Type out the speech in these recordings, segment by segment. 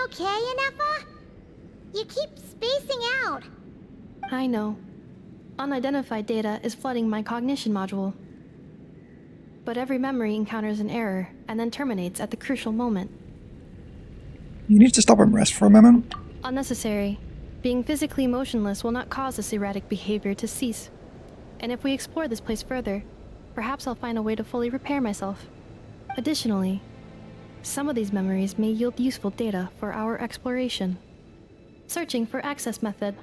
okay, Inefa? You keep spacing out. I know. Unidentified data is flooding my cognition module. But every memory encounters an error and then terminates at the crucial moment. You need to stop and rest for a moment. Unnecessary. Being physically motionless will not cause this erratic behavior to cease. And if we explore this place further, perhaps I'll find a way to fully repair myself. Additionally, some of these memories may yield useful data for our exploration. Searching for access method.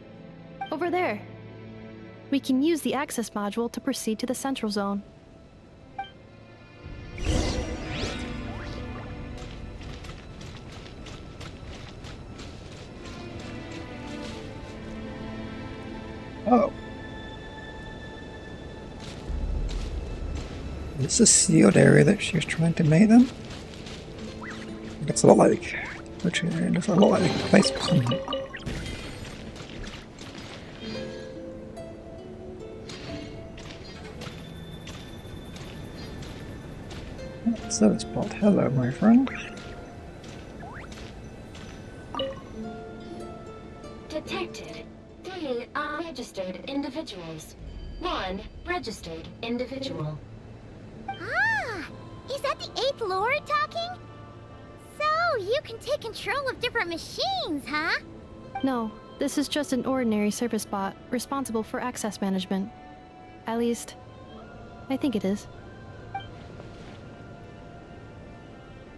Over there. We can use the access module to proceed to the central zone. Oh. Is this a sealed area that she was trying to make them? It looks a lot like... It looks a lot like a place for something. Service spot. Hello, my friend. Detected. 3 unregistered individuals. 1 registered individual. Ah! Is that the 8th Lord talking? So, you can take control of different machines, huh? No, this is just an ordinary service bot responsible for access management. At least, I think it is.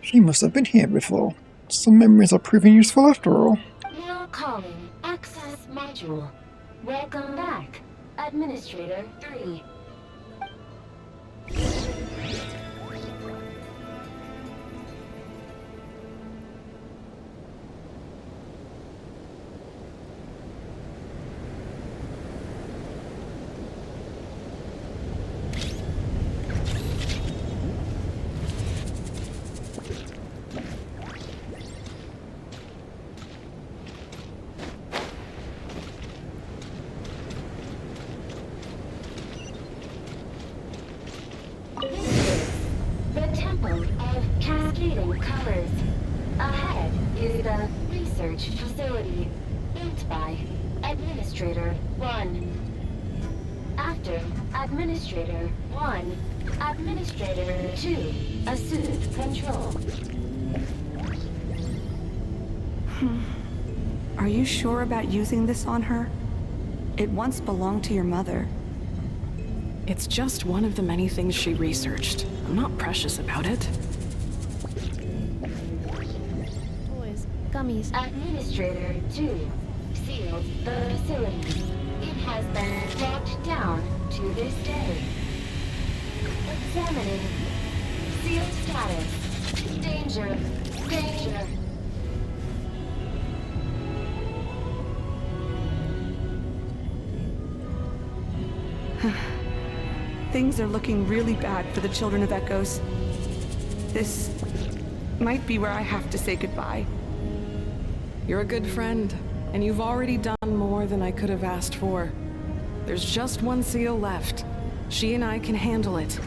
She must have been here before. Some memories are proving useful after all. Now calling access module. Welcome back, Administrator 3. The Temple of Cascading Colors. Ahead is the research facility, built by Administrator 1. After Administrator 1, Administrator 2 assumed control. Are you sure about using this on her? It once belonged to your mother. It's just one of the many things she researched. I'm not precious about it. Toys, gummies. Administrator 2 sealed the facility. It has been locked down to this day. Examining. Sealed status. Danger. Danger. Things are looking really bad for the Children of Echoes. This might be where I have to say goodbye. You're a good friend, and you've already done more than I could have asked for. There's just one seal left. She and I can handle it.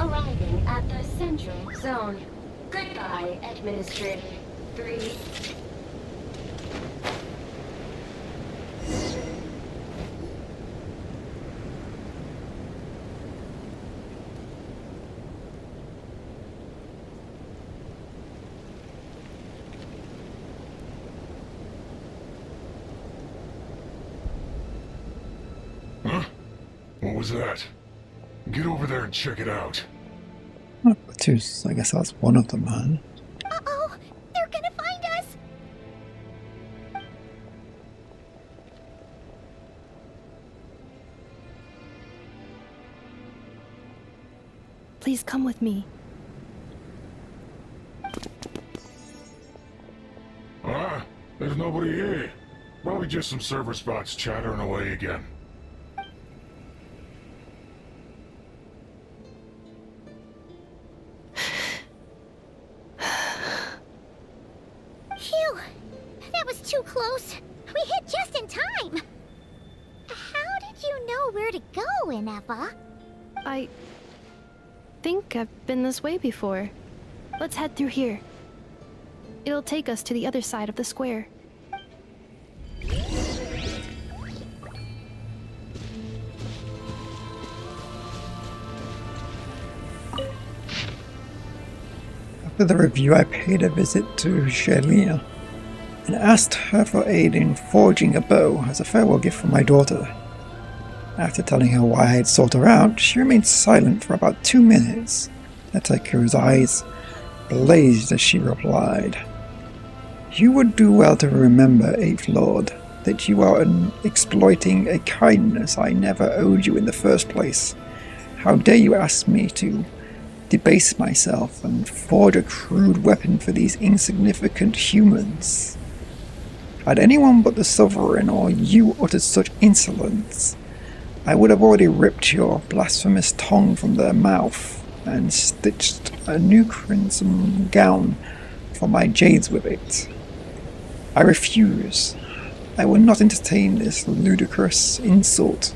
Arriving at the central zone. Goodbye, Administrator 3. Huh? What was that? Get over there and check it out. Oh, I guess that's one of them, man. Uh-oh! They're gonna find us! Please come with me. Ah, there's nobody here. Probably just some server spots chattering away again. Phew! going, Eva? I think I've been this way before. Let's head through here. It'll take us to the other side of the square. After the review, I paid a visit to Shelia and asked her for aid in forging a bow as a farewell gift for my daughter. After telling her why I had sought her out, she remained silent for about 2 minutes. Ataku's eyes blazed as she replied, "You would do well to remember, 8th Lord, that you are exploiting a kindness I never owed you in the first place. How dare you ask me to debase myself and forge a crude weapon for these insignificant humans? Had anyone but the Sovereign or you uttered such insolence, I would have already ripped your blasphemous tongue from their mouth and stitched a new crimson gown for my jades with it. I refuse. I will not entertain this ludicrous insult.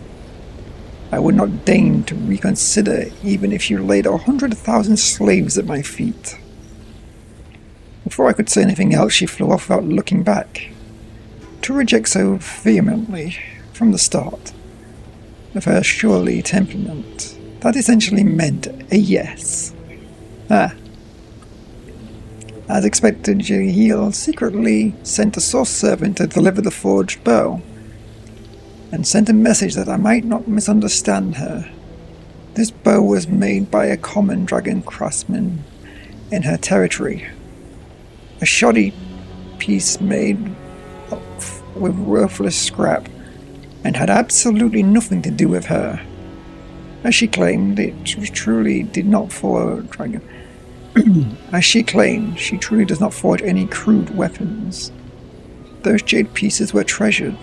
I would not deign to reconsider even if you laid 100,000 slaves at my feet." Before I could say anything else, she flew off without looking back. To reject so vehemently from the start, with her surely temperament, that essentially meant a yes. As expected, Jahil secretly sent a source servant to deliver the forged bow, and sent a message that I might not misunderstand her. This bow was made by a common dragon craftsman in her territory. A shoddy piece made with worthless scrap, and had absolutely nothing to do with her. As she claimed, she truly does not forge any crude weapons. Those jade pieces were treasured.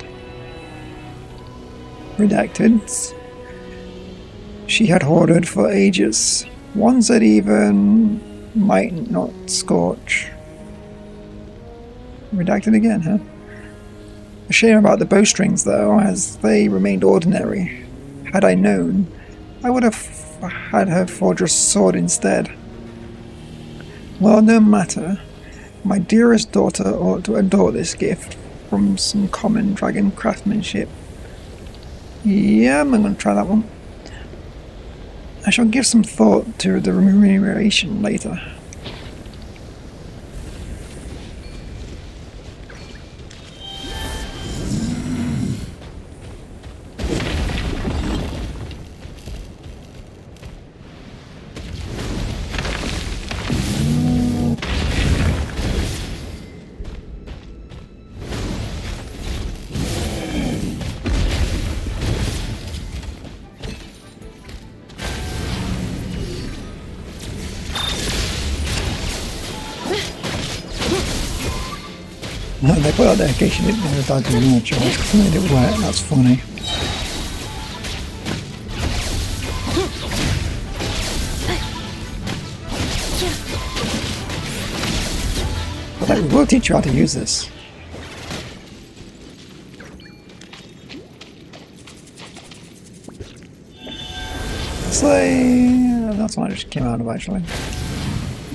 Redacted. She had hoarded for ages, ones that even might not scorch. Redacted again, huh? A shame about the bowstrings, though, as they remained ordinary. Had I known, I would have had her forge a sword instead. Well, no matter. My dearest daughter ought to adore this gift from some common dragon craftsmanship. Yeah, I'm going to try that one. I shall give some thought to the remuneration later. No, they put out there in case you didn't know the dog was more charge. They made it work, that's funny. But like, we will teach you how to use this. It's like... that's one I just came out of actually.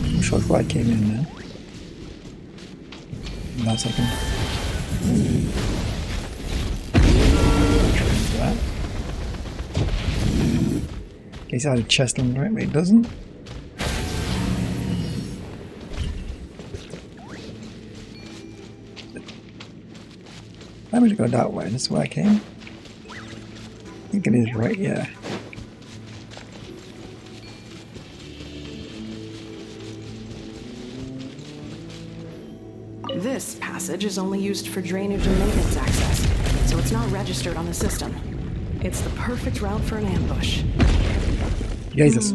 I'm sure it's why I came in now. That second. That. In case I had a chest on the right, but it doesn't. I'm going to go that way, that's where I came. I think it is right, yeah. This passage is only used for drainage and maintenance access, so it's not registered on the system. It's the perfect route for an ambush. Jesus.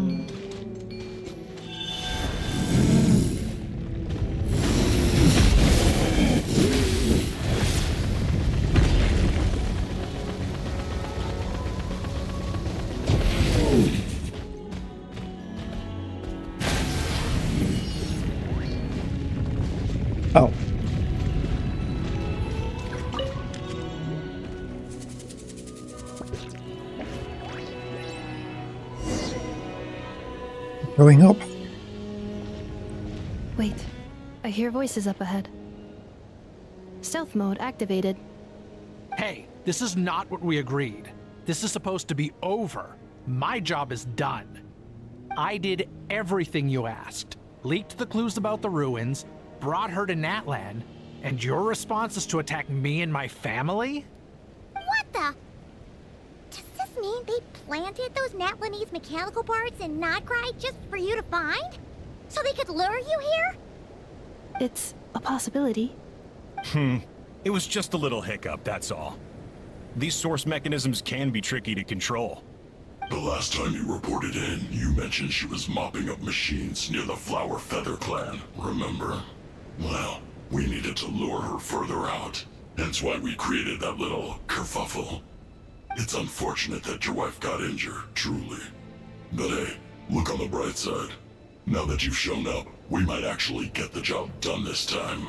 Oh. Going up. Wait, I hear voices up ahead. Stealth mode activated. Hey, this is not what we agreed. This is supposed to be over. My job is done. I did everything you asked. Leaked the clues about the ruins, brought her to Natlan, and your response is to attack me and my family? What the? Does this mean they planted those Natlanese mechanical parts in nod-Krai just for you to find? So they could lure you here? It's a possibility. It was just a little hiccup, that's all. These source mechanisms can be tricky to control. The last time you reported in, you mentioned she was mopping up machines near the Flower Feather clan, remember? Well, we needed to lure her further out. Hence why we created that little kerfuffle. It's unfortunate that your wife got injured, truly. But hey, look on the bright side. Now that you've shown up, we might actually get the job done this time.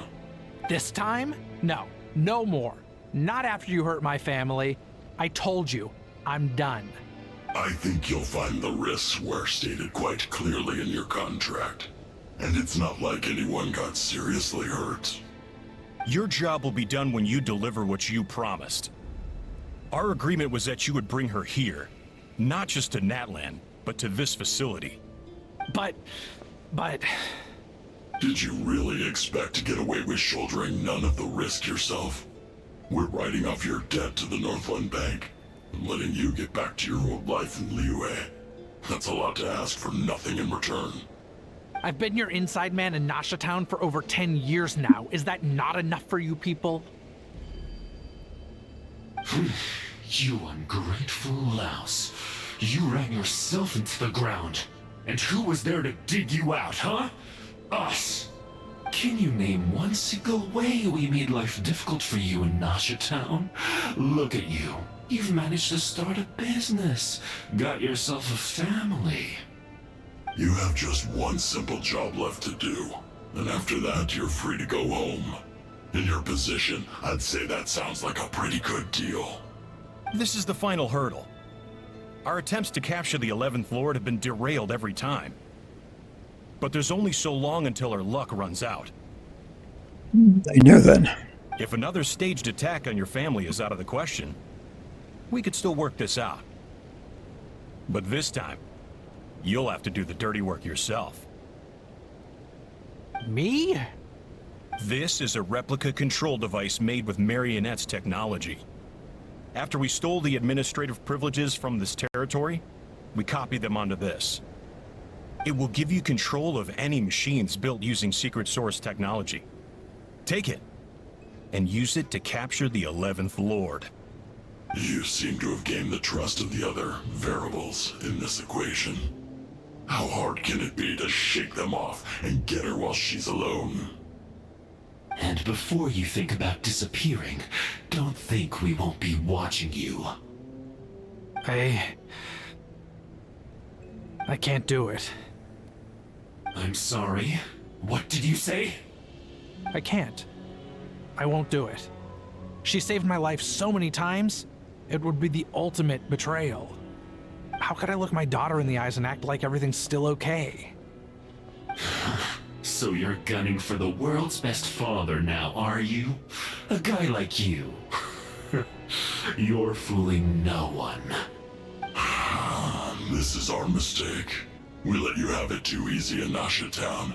This time? No, no more. Not after you hurt my family. I told you, I'm done. I think you'll find the risks were stated quite clearly in your contract. And it's not like anyone got seriously hurt. Your job will be done when you deliver what you promised. Our agreement was that you would bring her here. Not just to Natlan, but to this facility. But... Did you really expect to get away with shouldering none of the risk yourself? We're writing off your debt to the Northland Bank and letting you get back to your old life in Liyue. That's a lot to ask for nothing in return. I've been your inside man in Nasha Town for over 10 years now. Is that not enough for you people? You ungrateful louse. You ran yourself into the ground. And who was there to dig you out, huh? Us. Can you name one single way we made life difficult for you in Nasha Town? Look at you. You've managed to start a business. Got yourself a family. You have just one simple job left to do. And after that, you're free to go home. In your position, I'd say that sounds like a pretty good deal. This is the final hurdle. Our attempts to capture the 11th Lord have been derailed every time. But there's only so long until our luck runs out. I know then. If another staged attack on your family is out of the question, we could still work this out. But this time, you'll have to do the dirty work yourself. Me? This is a replica control device made with Marionette's technology. After we stole the administrative privileges from this territory, we copied them onto this. It will give you control of any machines built using secret source technology. Take it, and use it to capture the 11th Lord. You seem to have gained the trust of the other variables in this equation. How hard can it be to shake them off and get her while she's alone? And before you think about disappearing, don't think we won't be watching you. I can't do it. I'm sorry. What did you say? I can't. I won't do it. She saved my life so many times, it would be the ultimate betrayal. How could I look my daughter in the eyes and act like everything's still okay? So you're gunning for the world's best father now, are you? A guy like you. You're fooling no one. This is our mistake. We let you have it too easy in Nasha Town.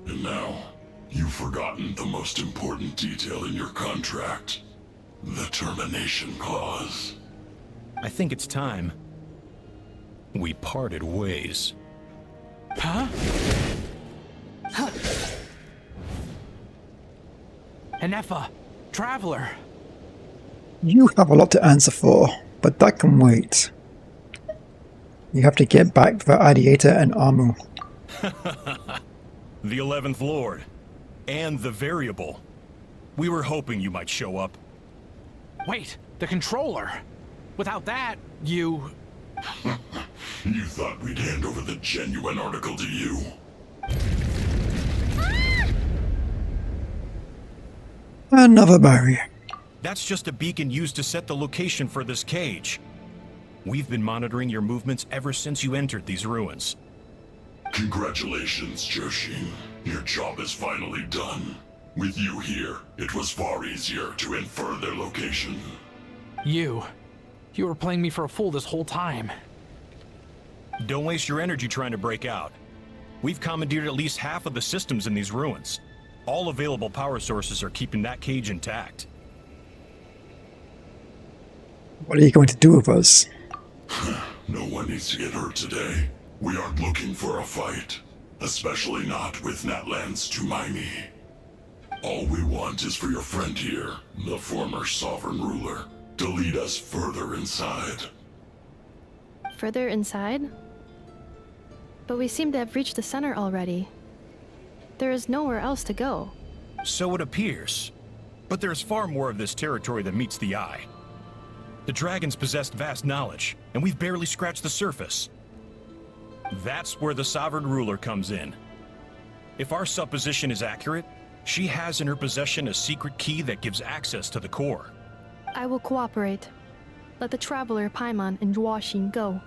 And now, you've forgotten the most important detail in your contract. The termination clause. I think it's time we parted ways. Huh? Enefa, Traveler. You have a lot to answer for, but that can wait. You have to get back for Adiata and Amu. The 11th Lord. And the Variable. We were hoping you might show up. Wait, the controller. Without that, you... You thought we'd hand over the genuine article to you? Another barrier. That's just a beacon used to set the location for this cage. We've been monitoring your movements ever since you entered these ruins. Congratulations, Joshin. Your job is finally done. With you here, it was far easier to infer their location. You were playing me for a fool this whole time. Don't waste your energy trying to break out. We've commandeered at least half of the systems in these ruins. All available power sources are keeping that cage intact. What are you going to do with us? No one needs to get hurt today. We aren't looking for a fight. Especially not with Natlan's Tumaini. All we want is for your friend here, the former sovereign ruler, to lead us further inside. Further inside? But we seem to have reached the center already. There is nowhere else to go. So it appears. But there's far more of this territory than meets the eye. The dragons possessed vast knowledge, and we've barely scratched the surface. That's where the sovereign ruler comes in. If our supposition is accurate, she has in her possession a secret key that gives access to the core. I will cooperate. Let the traveler Paimon and Jwashin go.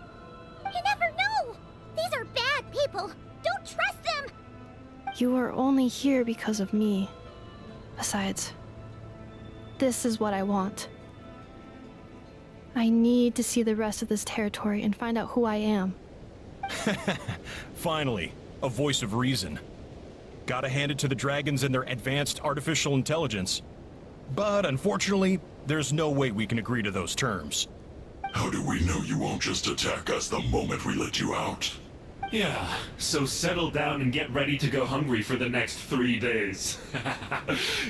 You never know! These are bad people! Don't trust them! You are only here because of me. Besides, this is what I want. I need to see the rest of this territory and find out who I am. Finally, a voice of reason. Gotta hand it to the dragons and their advanced artificial intelligence. But unfortunately, there's no way we can agree to those terms. How do we know you won't just attack us the moment we let you out? Yeah, so settle down and get ready to go hungry for the next 3 days.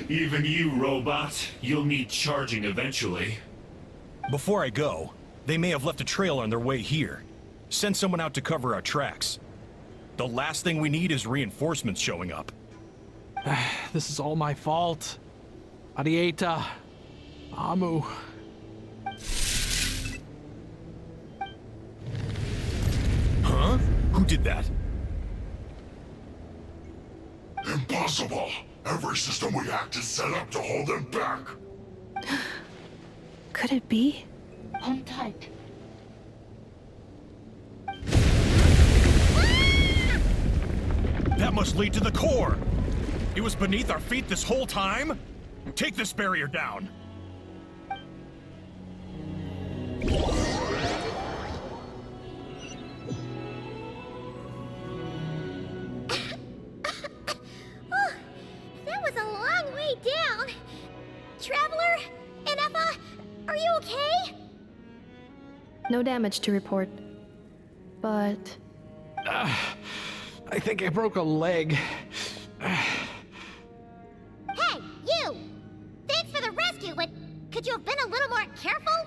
Even you, robot, you'll need charging eventually. Before I go, they may have left a trail on their way here. Send someone out to cover our tracks. The last thing we need is reinforcements showing up. This is all my fault. Arieta. Amu. Huh? Who did that? Impossible! Every system we hacked is set up to hold them back! Could it be? Hold tight. That must lead to the core! It was beneath our feet this whole time? Take this barrier down! That was a long way down! Traveler? Inefa? Are you okay? No damage to report. But I think I broke a leg. Hey, you! Thanks for the rescue, but could you have been a little more careful?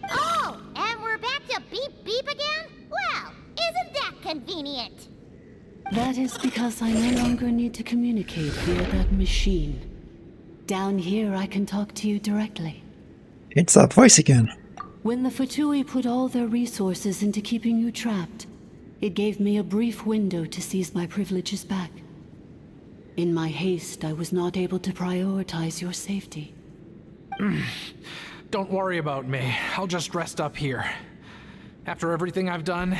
Oh, and we're back to beep beep again? Well, isn't that convenient? That is because I no longer need to communicate via that machine. Down here, I can talk to you directly. It's that voice again. When the Fatui put all their resources into keeping you trapped, it gave me a brief window to seize my privileges back. In my haste, I was not able to prioritize your safety. Don't worry about me. I'll just rest up here. After everything I've done,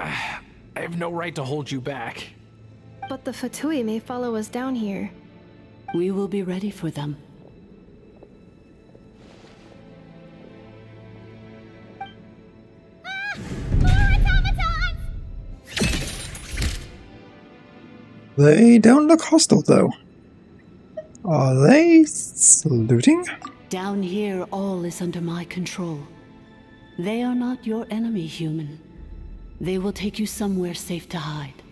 I have no right to hold you back. but the Fatui may follow us down here. We will be ready for them. They don't look hostile, though. Are they saluting? Down here, all is under my control. They are not your enemy, human. They will take you somewhere safe to hide.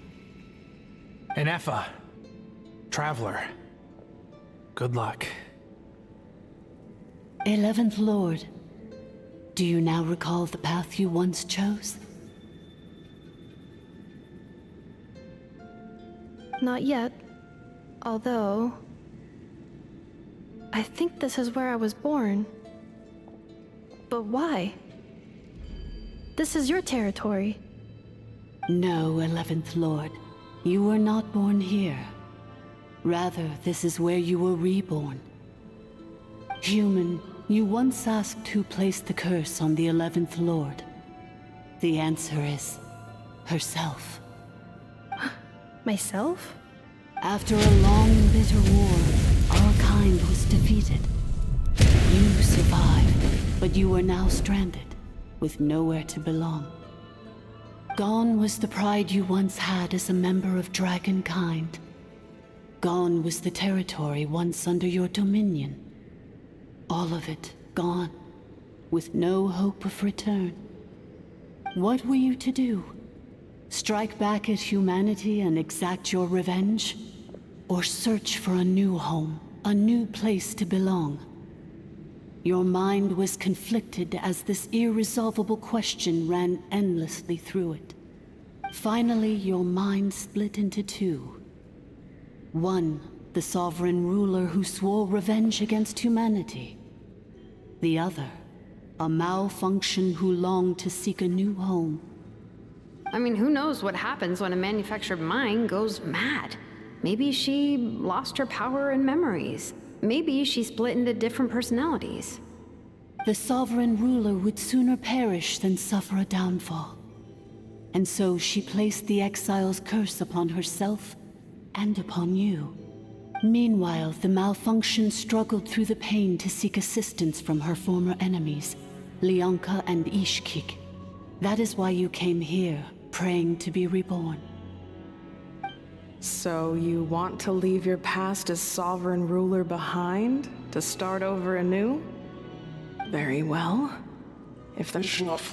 Inefa. Traveler. Good luck. 11th Lord, do you now recall the path you once chose? Not yet. Although... I think this is where I was born. But why? This is your territory. No, 11th Lord. You were not born here. Rather, this is where you were reborn. Human, you once asked who placed the curse on the 11th Lord. The answer is herself. Myself? After a long, bitter war, our kind was defeated. You survived, but you are now stranded, with nowhere to belong. Gone was the pride you once had as a member of Dragonkind. Gone was the territory once under your dominion. All of it gone, with no hope of return. What were you to do? Strike back at humanity and exact your revenge? Or search for a new home, a new place to belong? Your mind was conflicted as this irresolvable question ran endlessly through it. Finally, your mind split into two. One, the sovereign ruler who swore revenge against humanity. The other, a malfunction who longed to seek a new home. I mean, who knows what happens when a manufactured mind goes mad? Maybe she lost her power and memories. Maybe she split into different personalities. The sovereign ruler would sooner perish than suffer a downfall. And so she placed the exile's curse upon herself and upon you. Meanwhile, the malfunction struggled through the pain to seek assistance from her former enemies, Leonka and Ishkik. That is why you came here, praying to be reborn. So you want to leave your past as sovereign ruler behind, to start over anew? Very well. If the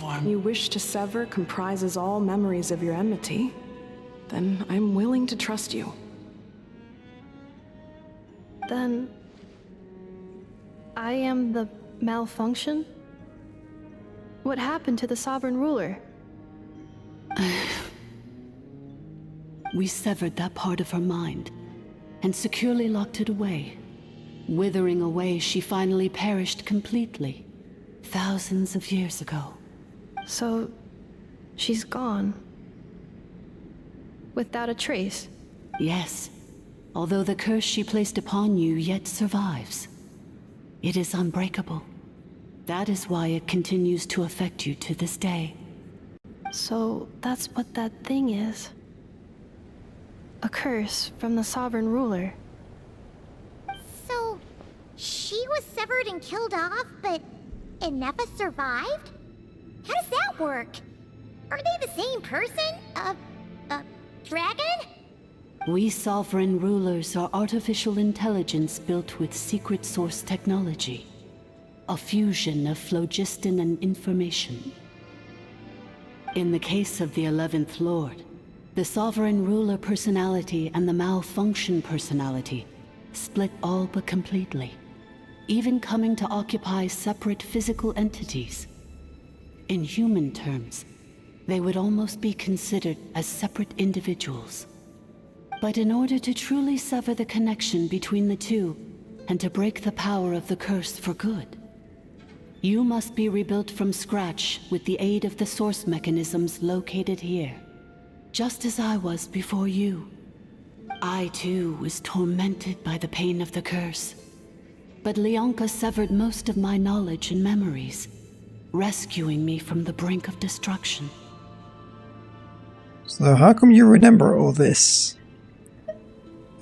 one you wish to sever comprises all memories of your enmity, then I'm willing to trust you. Then... I am the malfunction? What happened to the sovereign ruler? We severed that part of her mind, and securely locked it away. Withering away, she finally perished completely, thousands of years ago. So... she's gone. Without a trace? Yes, although the curse she placed upon you yet survives. It is unbreakable. That is why it continues to affect you to this day. So that's what that thing is. A curse from the sovereign ruler. So, she was severed and killed off, but Inefa survived? How does that work? Are they the same person? Dragon? We sovereign rulers are artificial intelligence built with secret source technology. A fusion of phlogiston and information. In the case of the 11th Lord, the sovereign ruler personality and the malfunction personality split all but completely, even coming to occupy separate physical entities. In human terms, they would almost be considered as separate individuals. But in order to truly sever the connection between the two, and to break the power of the curse for good, you must be rebuilt from scratch with the aid of the source mechanisms located here. Just as I was before you. I too was tormented by the pain of the curse. But Leonka severed most of my knowledge and memories, rescuing me from the brink of destruction. So how come you remember all this?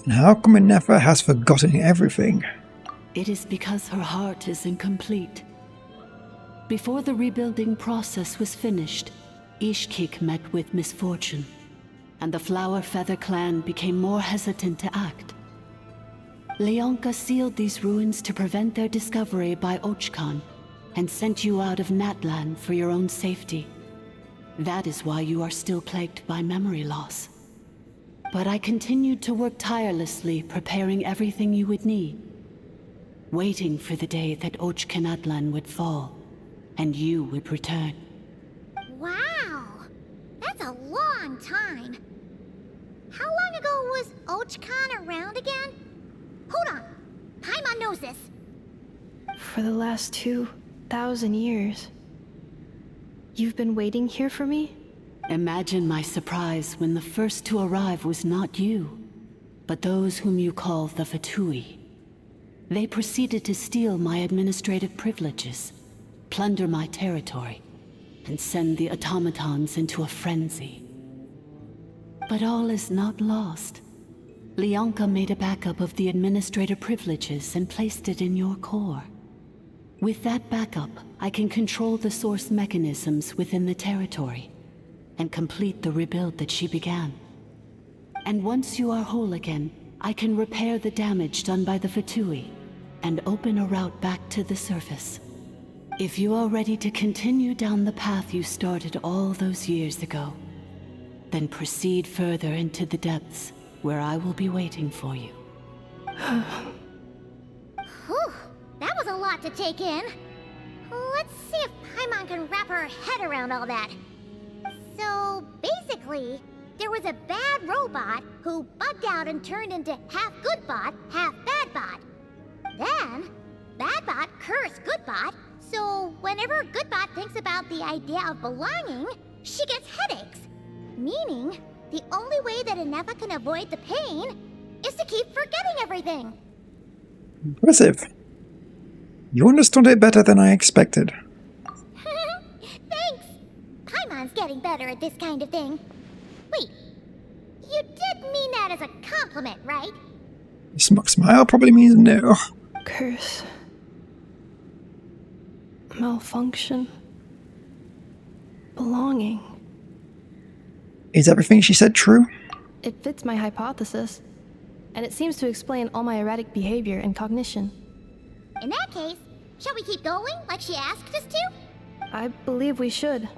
And how come Inefa has forgotten everything? It is because her heart is incomplete. Before the rebuilding process was finished, Ishkik met with misfortune, and the Flower Feather clan became more hesitant to act. Leonka sealed these ruins to prevent their discovery by Ochkan, and sent you out of Natlan for your own safety. That is why you are still plagued by memory loss. But I continued to work tirelessly, preparing everything you would need, waiting for the day that Ochkanatlan would fall, and you would return. Wow! That's a long time. How long ago was Ochkan around again? Hold on. Paimon knows this. For the last 2,000 years. You've been waiting here for me? Imagine my surprise when the first to arrive was not you, but those whom you call the Fatui. They proceeded to steal my administrative privileges, plunder my territory, and send the automatons into a frenzy. But all is not lost. Lianka made a backup of the administrator privileges and placed it in your core. With that backup, I can control the source mechanisms within the territory and complete the rebuild that she began. And once you are whole again, I can repair the damage done by the Fatui and open a route back to the surface. If you are ready to continue down the path you started all those years ago, then proceed further into the depths, where I will be waiting for you. Whew, that was a lot to take in. Let's see if Paimon can wrap her head around all that. So, basically, there was a bad robot who bugged out and turned into half good bot, half bad bot. Then, bad bot cursed good bot, so whenever good bot thinks about the idea of belonging, she gets headaches. Meaning, the only way that Inefa can avoid the pain is to keep forgetting everything. Impressive. You understood it better than I expected. Thanks. Paimon's getting better at this kind of thing. Wait, you did mean that as a compliment, right? A smug smile probably means no. Curse. Malfunction. Belonging. Is everything she said true? It fits my hypothesis, and it seems to explain all my erratic behavior and cognition. In that case, shall we keep going like she asked us to? I believe we should.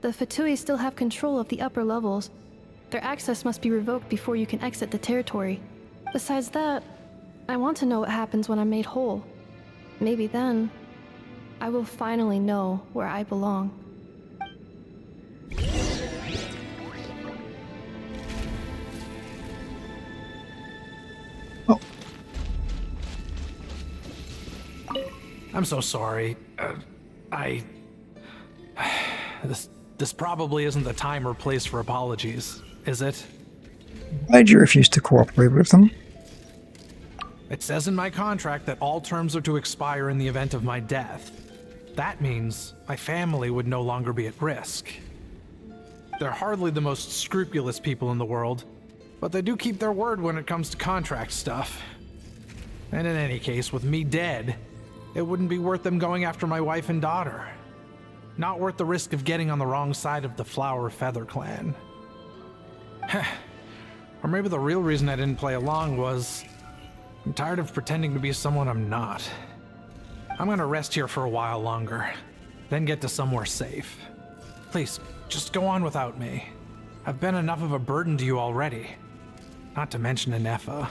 The Fatui still have control of the upper levels. Their access must be revoked before you can exit the territory. Besides that, I want to know what happens when I'm made whole. Maybe then, I will finally know where I belong. Oh. I'm so sorry. This probably isn't the time or place for apologies, is it? Why'd you refuse to cooperate with them? It says in my contract that all terms are to expire in the event of my death. That means my family would no longer be at risk. They're hardly the most scrupulous people in the world, but they do keep their word when it comes to contract stuff. And in any case, with me dead, it wouldn't be worth them going after my wife and daughter. Not worth the risk of getting on the wrong side of the Flower Feather clan. Or maybe the real reason I didn't play along was I'm tired of pretending to be someone I'm not. I'm gonna rest here for a while longer, then get to somewhere safe. Please, just go on without me. I've been enough of a burden to you already. Not to mention Inefa.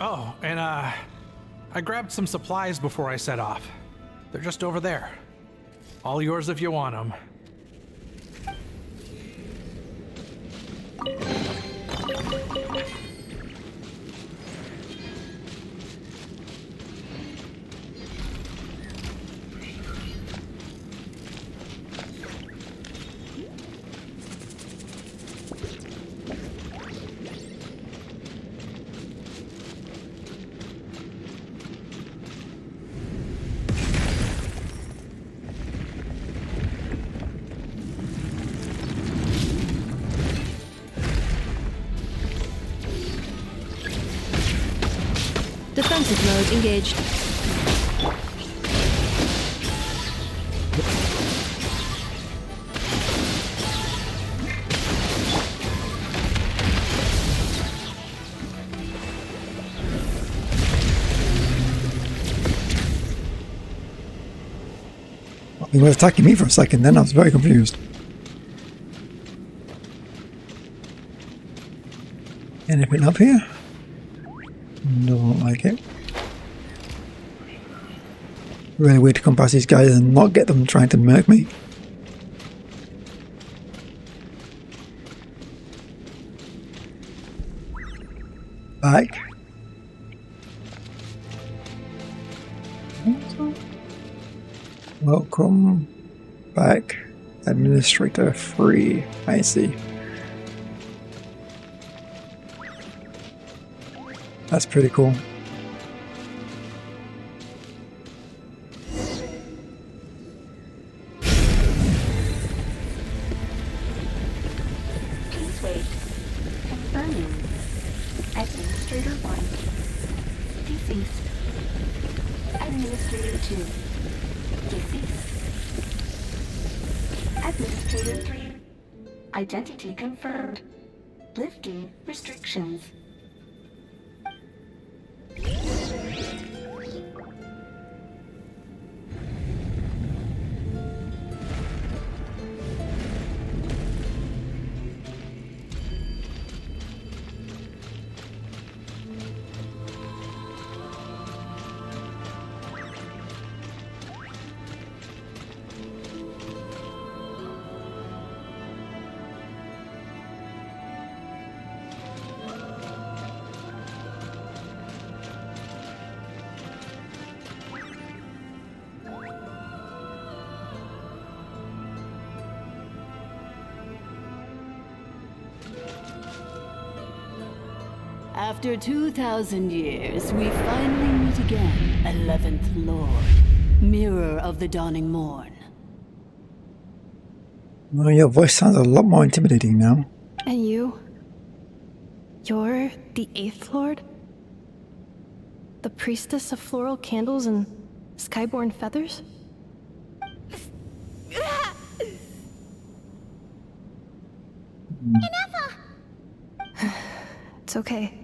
Oh, and I grabbed some supplies before I set off. They're just over there. All yours if you want them. Defensive mode engaged. They were attacking me for a second, then I was very confused. Anything up here? Don't like it. Really weird to come past these guys and not get them trying to murk me. Back. Welcome back. Administrator free. I see. That's pretty cool. Administrator 2. Deceased. Administrator 3. Identity confirmed. Lifting restrictions. After 2,000 years, we finally meet again, 11th Lord, Mirror of the Dawning Morn. Well, your voice sounds a lot more intimidating now. And you? You're the 8th Lord? The priestess of floral candles and skyborn feathers? It's okay.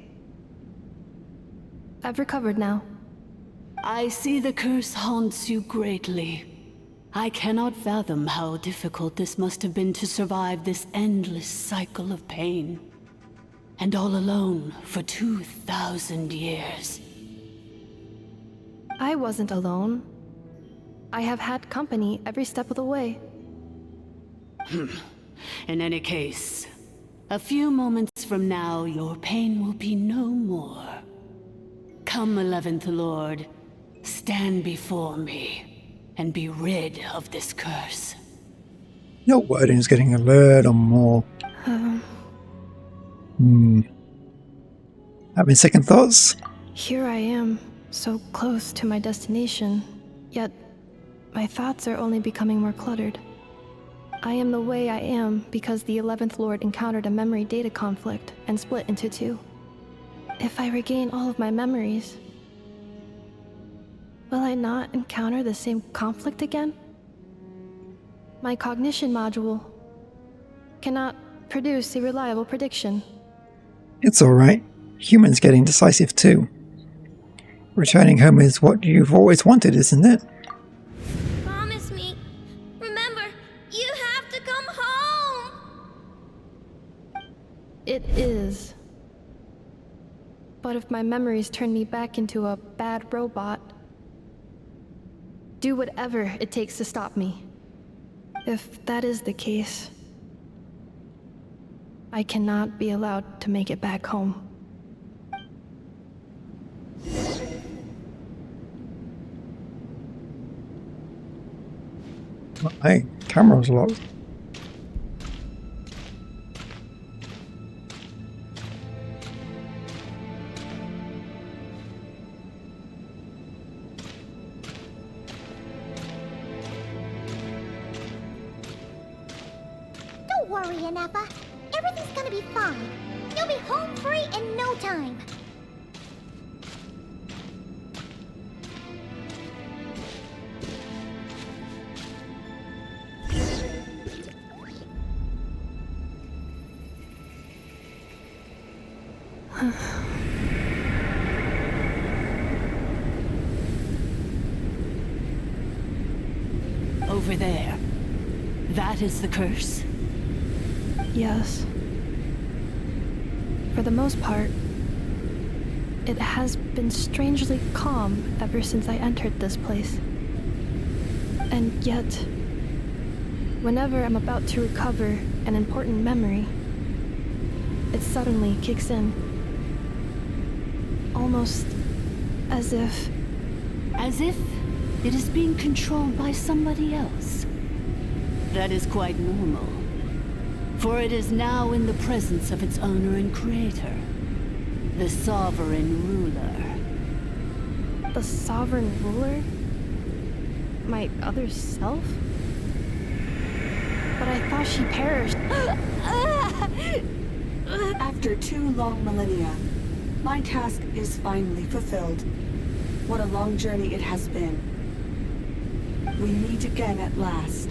I've recovered now. I see the curse haunts you greatly. I cannot fathom how difficult this must have been to survive this endless cycle of pain. And all alone for 2,000 years. I wasn't alone. I have had company every step of the way. In any case, a few moments from now, your pain will be no more. Come, 11th Lord, stand before me, and be rid of this curse. Your wording is getting a little more... Having second thoughts? Here I am, so close to my destination, yet my thoughts are only becoming more cluttered. I am the way I am because the 11th Lord encountered a memory data conflict and split into two. If I regain all of my memories, will I not encounter the same conflict again? My cognition module cannot produce a reliable prediction. It's alright. Humans get indecisive too. Returning home is what you've always wanted, isn't it? Promise me. Remember, you have to come home. It is. But if my memories turn me back into a bad robot, do whatever it takes to stop me. If that is the case, I cannot be allowed to make it back home. Hey, camera's locked. Don't worry, Anappa. Everything's gonna be fine. You'll be home free in no time. Over there. That is the curse? Yes. For the most part, it has been strangely calm ever since I entered this place. And yet, whenever I'm about to recover an important memory, it suddenly kicks in. Almost as if... As if it is being controlled by somebody else. That is quite normal. For it is now in the presence of its owner and creator, the Sovereign Ruler. The Sovereign Ruler? My other self? But I thought she perished. After 2 long millennia, my task is finally fulfilled. What a long journey it has been. We meet again at last.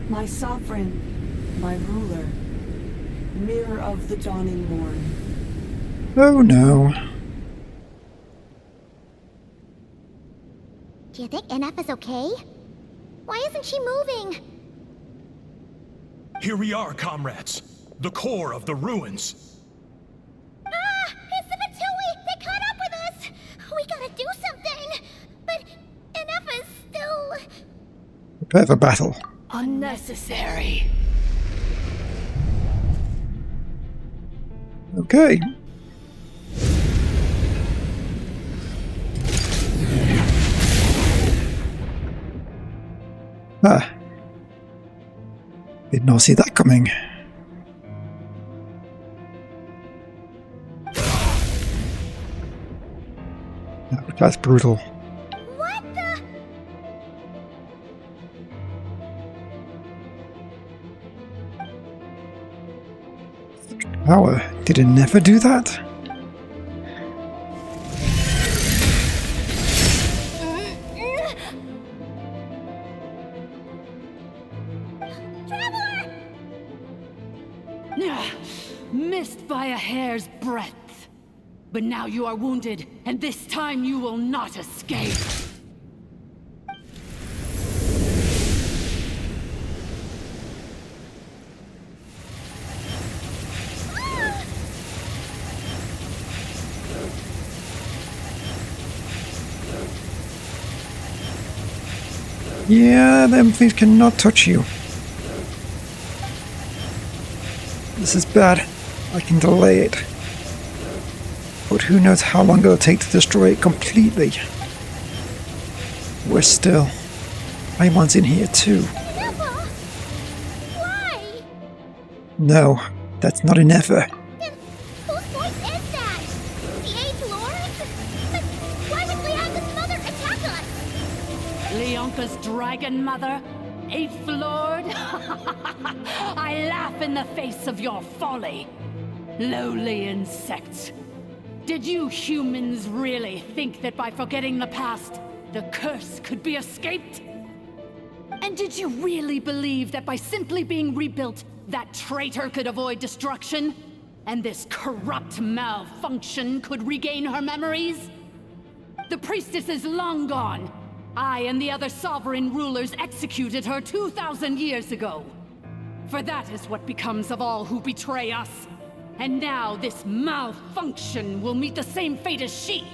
My sovereign, my ruler, mirror of the dawning morn. Oh no. Do you think NF is okay? Why isn't she moving? Here we are, comrades. The core of the ruins. Ah! It's the Matui! They caught up with us! We gotta do something! But NF is still... Prepare for battle. Unnecessary. Okay. Ah. Did not see that coming. That's brutal. What the... Power. Did it never do that? Traveler! Missed by a hair's breadth. But now you are wounded, and this time you will not escape. Yeah, them things cannot touch you. This is bad. I can delay it. But who knows how long it'll take to destroy it completely. Worse still, Paimon's in here too. Never! Why? No, that's not an effort. Then whose voice is that? The Eighth Lord? But why would Leanka's mother attack us? Leonka's dragon mother? Eighth Lord? I laugh in the face of your folly. Lowly insects. Did you humans really think that by forgetting the past, the curse could be escaped? And did you really believe that by simply being rebuilt, that traitor could avoid destruction? And this corrupt malfunction could regain her memories? The priestess is long gone. I and the other sovereign rulers executed her 2,000 years ago. For that is what becomes of all who betray us. And now this malfunction will meet the same fate as she.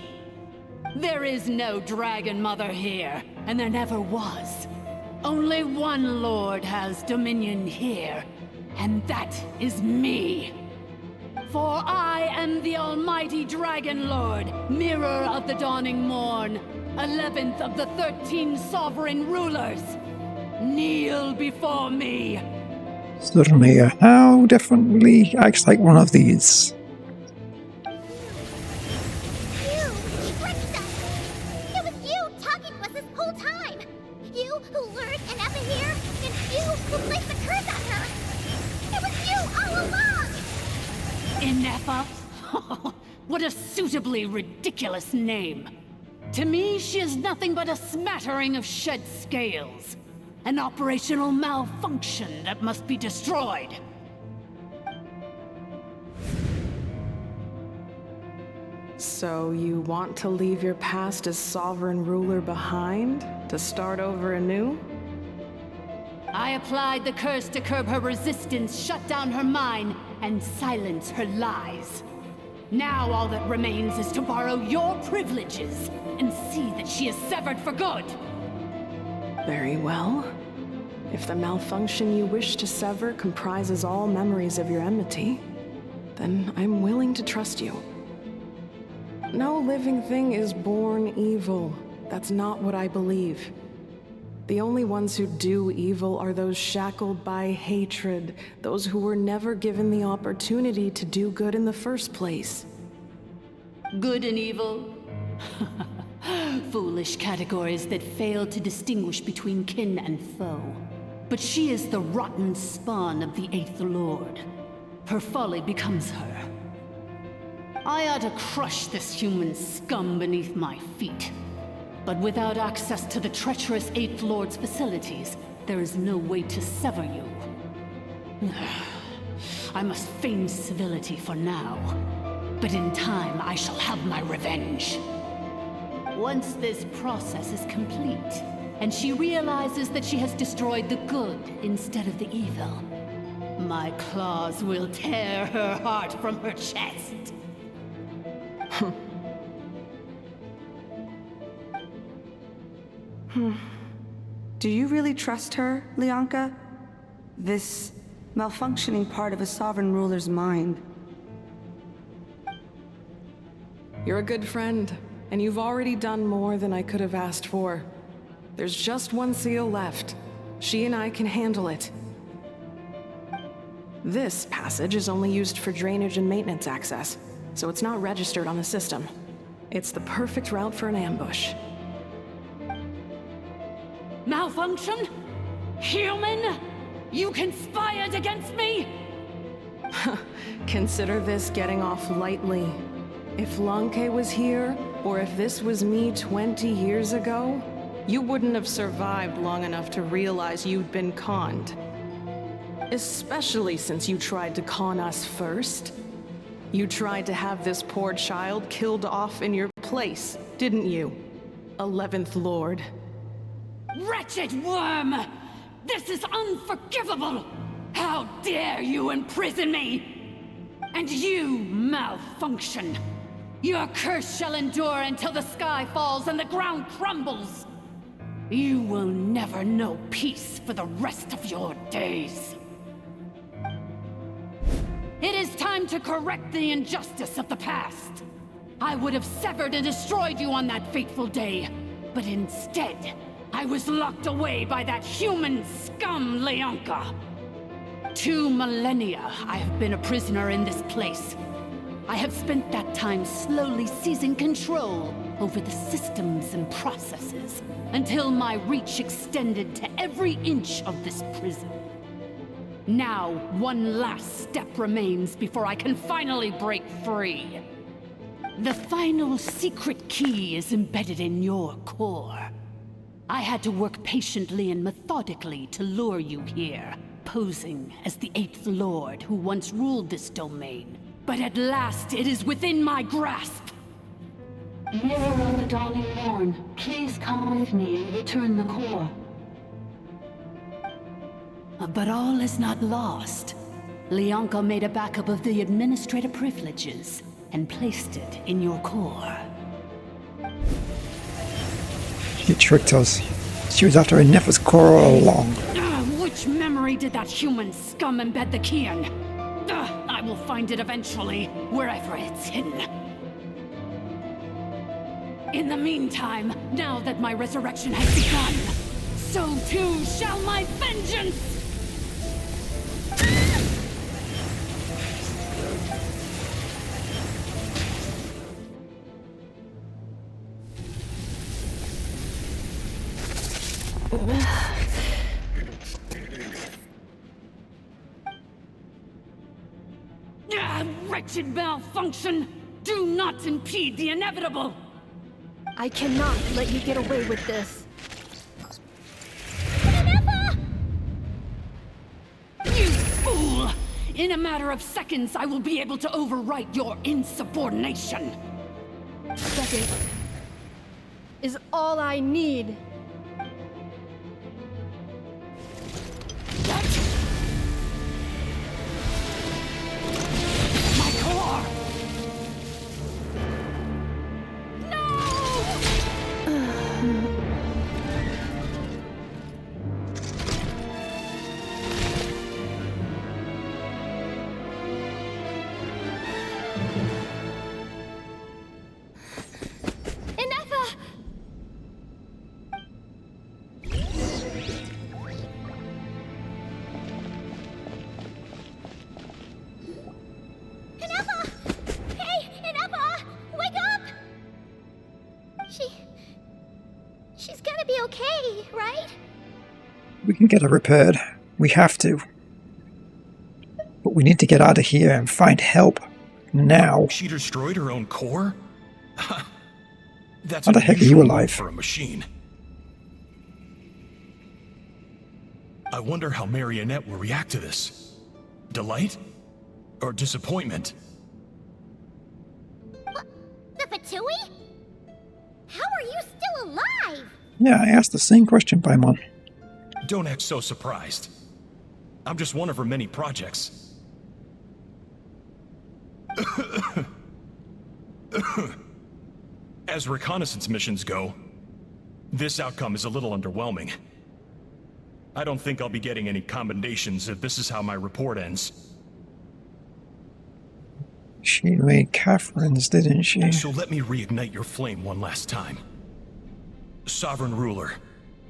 There is no Dragon Mother here, and there never was. Only one Lord has dominion here, and that is me. For I am the almighty Dragon Lord, mirror of the dawning morn, 11th of the 13 sovereign rulers. Kneel before me. Certainly, how definitely acts like one of these. You tricked us! It was you talking to us this whole time! You who lured Anefa here, and you who placed the curse on her! It was you all along! Inefa? What a suitably ridiculous name. To me, she is nothing but a smattering of shed scales. An operational malfunction that must be destroyed. So you want to leave your past as sovereign ruler behind? To start over anew? I applied the curse to curb her resistance, shut down her mind, and silence her lies. Now all that remains is to borrow your privileges and see that she is severed for good. Very well. If the malfunction you wish to sever comprises all memories of your enmity, then I'm willing to trust you. No living thing is born evil. That's not what I believe. The only ones who do evil are those shackled by hatred, those who were never given the opportunity to do good in the first place. Good and evil? Foolish categories that fail to distinguish between kin and foe. But she is the rotten spawn of the Eighth Lord. Her folly becomes her. I ought to crush this human scum beneath my feet. But without access to the treacherous Eighth Lord's facilities, there is no way to sever you. I must feign civility for now, but in time I shall have my revenge. Once this process is complete, and she realizes that she has destroyed the good instead of the evil, my claws will tear her heart from her chest. Do you really trust her, Lianka? This malfunctioning part of a sovereign ruler's mind. You're a good friend, and you've already done more than I could have asked for. There's just one seal left. She and I can handle it. This passage is only used for drainage and maintenance access, so it's not registered on the system. It's the perfect route for an ambush. Malfunction? Human? You conspired against me? Consider this getting off lightly. If Lanke was here, or if this was me 20 years ago, you wouldn't have survived long enough to realize you'd been conned. Especially since you tried to con us first. You tried to have this poor child killed off in your place, didn't you? 11th Lord. Wretched worm! This is unforgivable! How dare you imprison me! And you, malfunction! Your curse shall endure until the sky falls and the ground crumbles! You will never know peace for the rest of your days. It is time to correct the injustice of the past. I would have severed and destroyed you on that fateful day, but instead, I was locked away by that human scum, Lianka. 2 millennia I have been a prisoner in this place. I have spent that time slowly seizing control over the systems and processes, until my reach extended to every inch of this prison. Now, one last step remains before I can finally break free. The final secret key is embedded in your core. I had to work patiently and methodically to lure you here, posing as the 8th Lord who once ruled this domain. But at last, it is within my grasp. Mirror of the dawning morn, please come with me and return the core. But all is not lost. Lianka made a backup of the administrative privileges and placed it in your core. She tricked us. She was after Innefa's core all along. Which memory did that human scum embed the key in? I will find it eventually, wherever it's hidden. In the meantime, now that my resurrection has begun, so too shall my vengeance! Wretched malfunction! Do not impede the inevitable! I cannot let you get away with this. You fool! In a matter of seconds, I will be able to overwrite your insubordination! Second is all I need. She's gonna be okay, right? We can get her repaired. We have to. But we need to get out of here and find help. Now. She destroyed her own core? That's How the heck are you unusual alive? for a machine. I wonder how Marionette will react to this. Delight? Or disappointment? The Fatui? How are you still alive? Yeah, I asked the same question, Paimon. Don't act so surprised. I'm just one of her many projects. As reconnaissance missions go, this outcome is a little underwhelming. I don't think I'll be getting any commendations if this is how my report ends. She made Catherine's, didn't she? So let me reignite your flame one last time. Sovereign Ruler,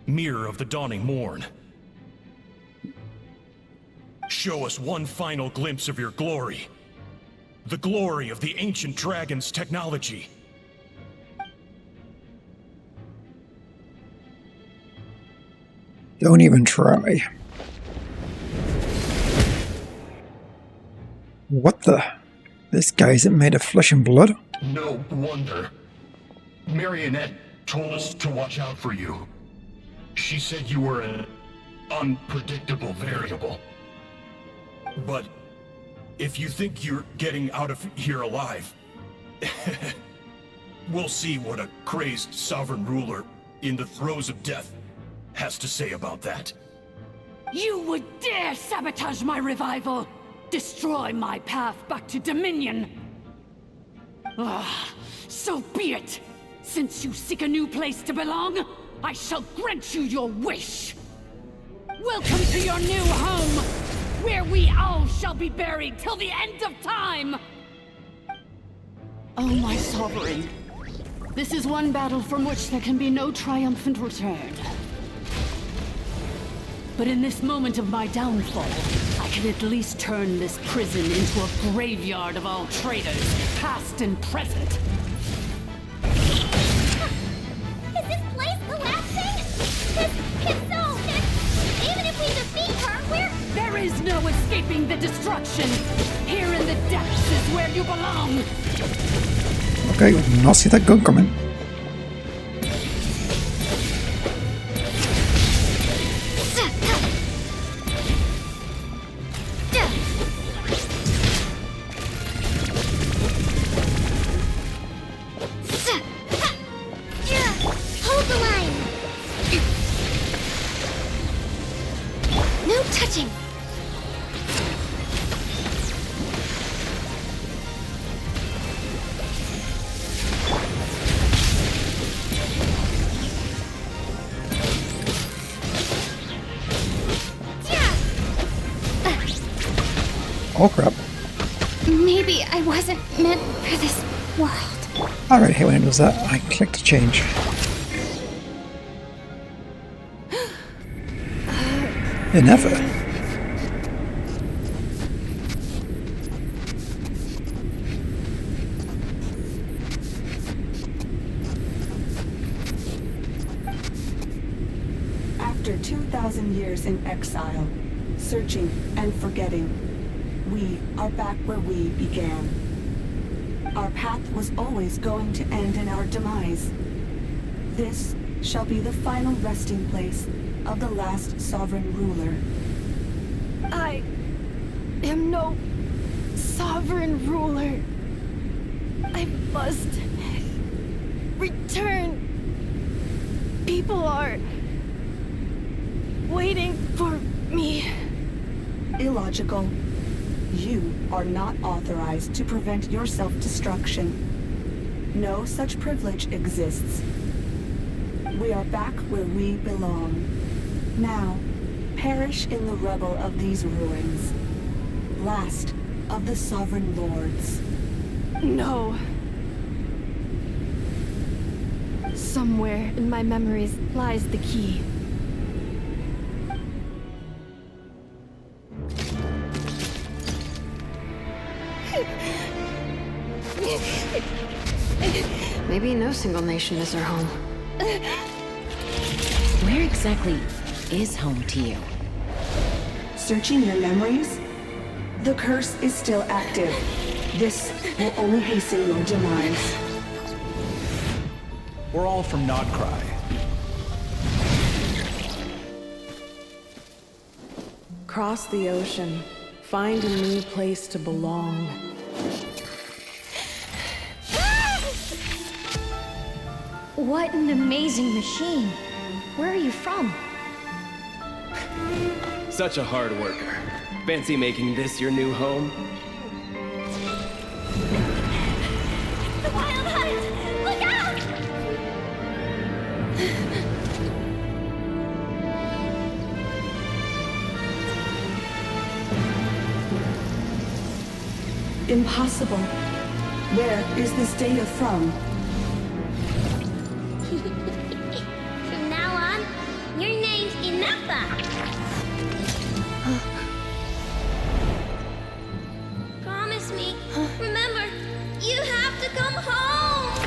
Mirror of the Dawning Morn. Show us one final glimpse of your glory. The glory of the ancient dragon's technology. Don't even try. What the? This guy isn't made of flesh and blood? No wonder. Marionette told us to watch out for you. She said you were an unpredictable variable. But if you think you're getting out of here alive, we'll see what a crazed sovereign ruler in the throes of death has to say about that. You would dare sabotage my revival! Destroy my path back to Dominion! So be it! Since you seek a new place to belong, I shall grant you your wish! Welcome to your new home, where we all shall be buried till the end of time! Oh, my sovereign. This is one battle from which there can be no triumphant return. But in this moment of my downfall, I can at least turn this prison into a graveyard of all traitors, past and present. Is this place collapsing? If so, then even if we defeat her, we're... There is no escaping the destruction! Here in the depths is where you belong! Okay, not see that gun coming. Hold the line! No touching! Oh crap. Maybe I wasn't meant for this world. Alright, hey, when it does that, I click to change. Never. After 2,000 years in exile, searching and forgetting, we are back where we began. Our path was always going to end in our demise. This shall be the final resting place of the last sovereign ruler. I am no sovereign ruler. I must return. People are waiting for me. Illogical. You are not authorized to prevent your self-destruction. No such privilege exists. We are back where we belong. Now, perish in the rubble of these ruins. Last of the sovereign lords. No. Somewhere in my memories lies the key. Maybe no single nation is our home. Where exactly is home to you? Searching your memories? The curse is still active. This will only hasten your demise. We're all from nod-Krai. Cross the ocean. Find a new place to belong. What an amazing machine. Where are you from? Such a hard worker. Fancy making this your new home? The wild hunt! Look out! Impossible. Where is this data from? From now on, your name's Inappa. Promise me. Remember, you have to come home.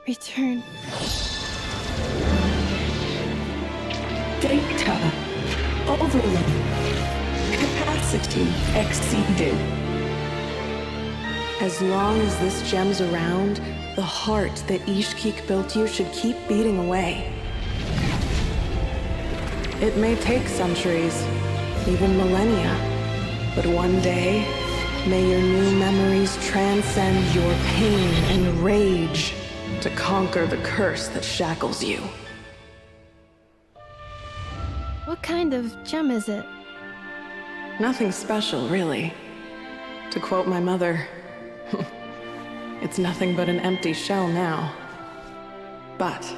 Return. Data. Overload. Capacity exceeded. As long as this gem's around, the heart that Ishkik built you should keep beating away. It may take centuries, even millennia, but one day, may your new memories transcend your pain and rage to conquer the curse that shackles you. What kind of gem is it? Nothing special, really. To quote my mother, it's nothing but an empty shell now. But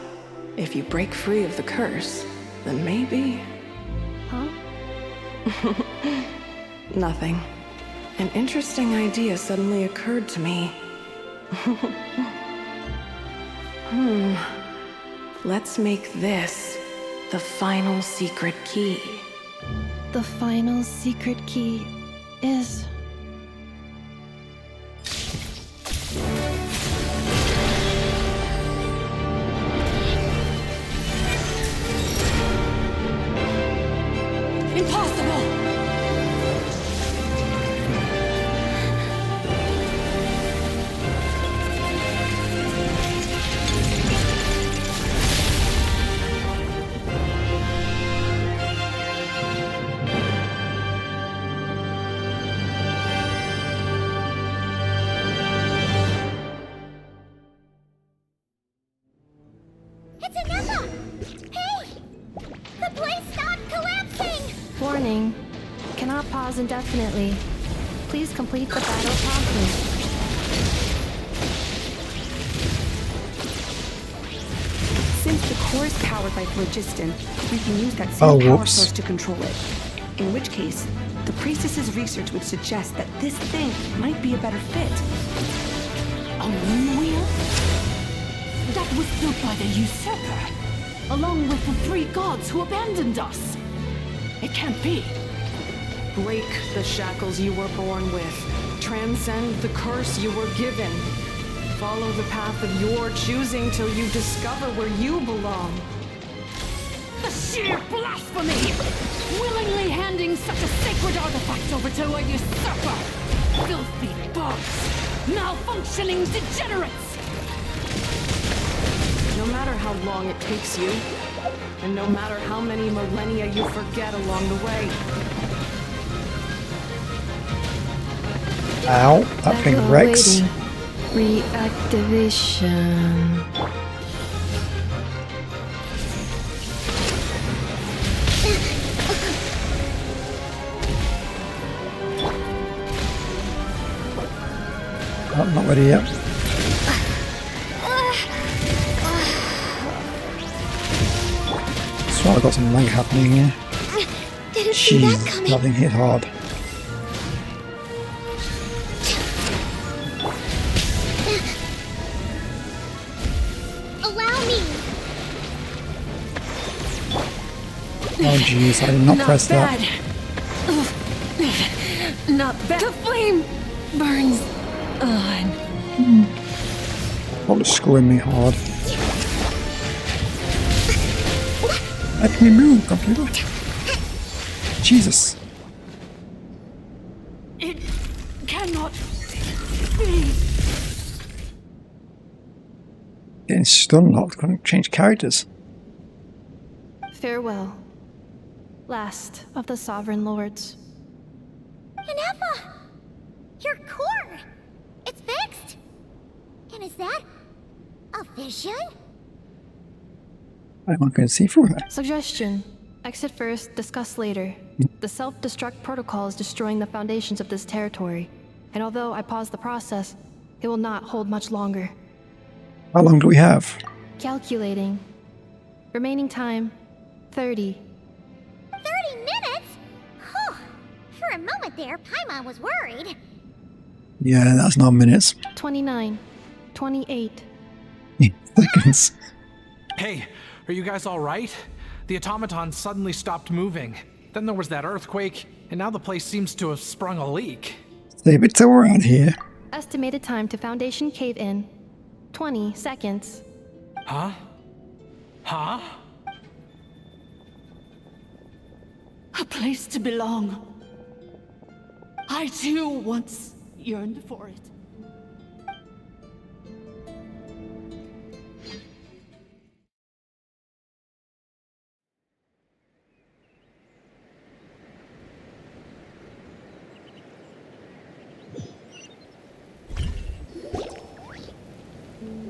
if you break free of the curse, then maybe... Huh? Nothing. An interesting idea suddenly occurred to me. Let's make this the final secret key. The final secret key is... Impossible! It's Inappa! Hey! The place stopped collapsing! Warning. Cannot pause indefinitely. Please complete the battle promptly. Since the core is powered by phlogiston, we can use that same power whoops. source to control it. In which case, the priestess's research would suggest that this thing might be a better fit. A moon wheel? That was built by the usurper, along with the 3 gods who abandoned us. It can't be. Break the shackles you were born with. Transcend the curse you were given. Follow the path of your choosing till you discover where you belong. The sheer blasphemy! Willingly handing such a sacred artifact over to a usurper! Filthy bugs! Malfunctioning degenerates! No matter how long it takes you, and no matter how many millennia you forget along the way. Ow, that thing Echo wrecks. waiting. Reactivation. Oh, not ready yet. So I've got some lag happening here. Didn't see that Jeez, coming. nothing hit hard. Allow me. Oh jeez, I did not press that. Not bad. The flame burns on. Probably screwing me hard. Let me move, computer. Jesus. It cannot be. Getting stun locked, couldn't change characters. Farewell, last of the Sovereign Lords. Ineffa! Your core! It's fixed! And is that a vision? I'm not going to see through her. Suggestion. Exit first, discuss later. The self-destruct protocol is destroying the foundations of this territory, and although I pause the process, it will not hold much longer. How long do we have? Calculating. Remaining time, 30. 30 minutes? Whew. For a moment there, Paimon was worried. Yeah, that's not minutes. 29. 28. Seconds. Hey, are you guys all right? The automaton suddenly stopped moving. Then there was that earthquake, and now the place seems to have sprung a leak. Save it till we're out here. Estimated time to Foundation cave-in, 20 seconds. Huh? Huh? A place to belong. I too once yearned for it.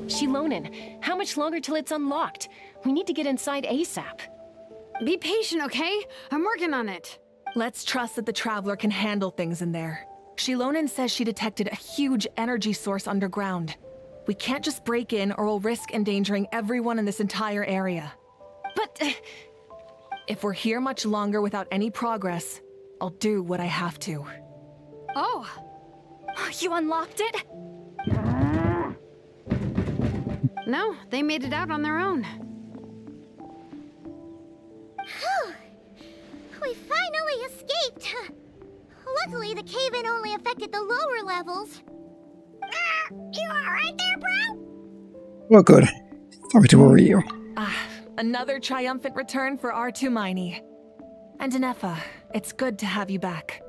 Shilonen, how much longer till it's unlocked? We need to get inside ASAP. Be patient, okay? I'm working on it. Let's trust that the Traveler can handle things in there. Shilonen says she detected a huge energy source underground. We can't just break in or we'll risk endangering everyone in this entire area. But... if we're here much longer without any progress, I'll do what I have to. Oh! You unlocked it? No, they made it out on their own. Whew. We finally escaped. Luckily, the cave-in only affected the lower levels. You alright there, bro? Well, good. Sorry to worry you. Another triumphant return for R2 Miney. And Ineffa, it's good to have you back.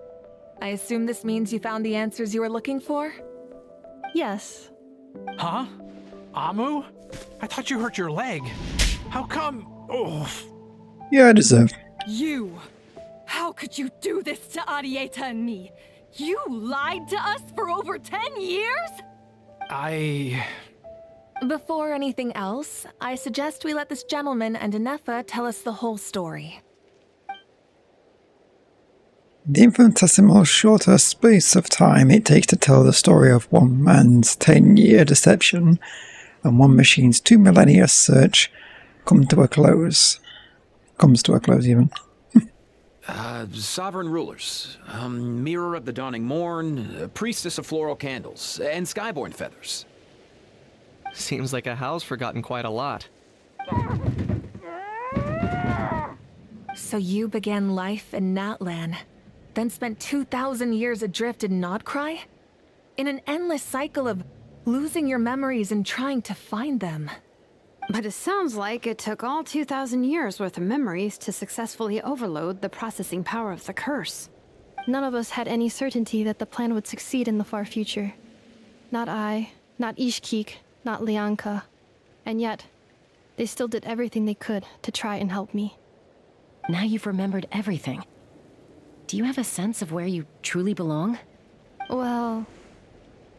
I assume this means you found the answers you were looking for? Yes. Huh? Amu? I thought you hurt your leg. How come? Oh. Yeah, I deserve. You! How could you do this to Arieta and me? You lied to us for over 10 years? Before anything else, I suggest we let this gentleman and Ineffa tell us the whole story. The infinitesimal shorter space of time it takes to tell the story of one man's 10-year deception and one machine's 2 millennia search comes to a close even. Sovereign rulers, mirror of the dawning morn, priestess of floral candles, and skyborn feathers. Seems like a house forgotten quite a lot. So you began life in Natlan, then spent 2,000 years adrift in nod-Krai? In an endless cycle of losing your memories and trying to find them. But it sounds like it took all 2,000 years worth of memories to successfully overload the processing power of the curse. None of us had any certainty that the plan would succeed in the far future. Not I, not Ishkik, not Lianka. And yet, they still did everything they could to try and help me. Now you've remembered everything. Do you have a sense of where you truly belong? Well,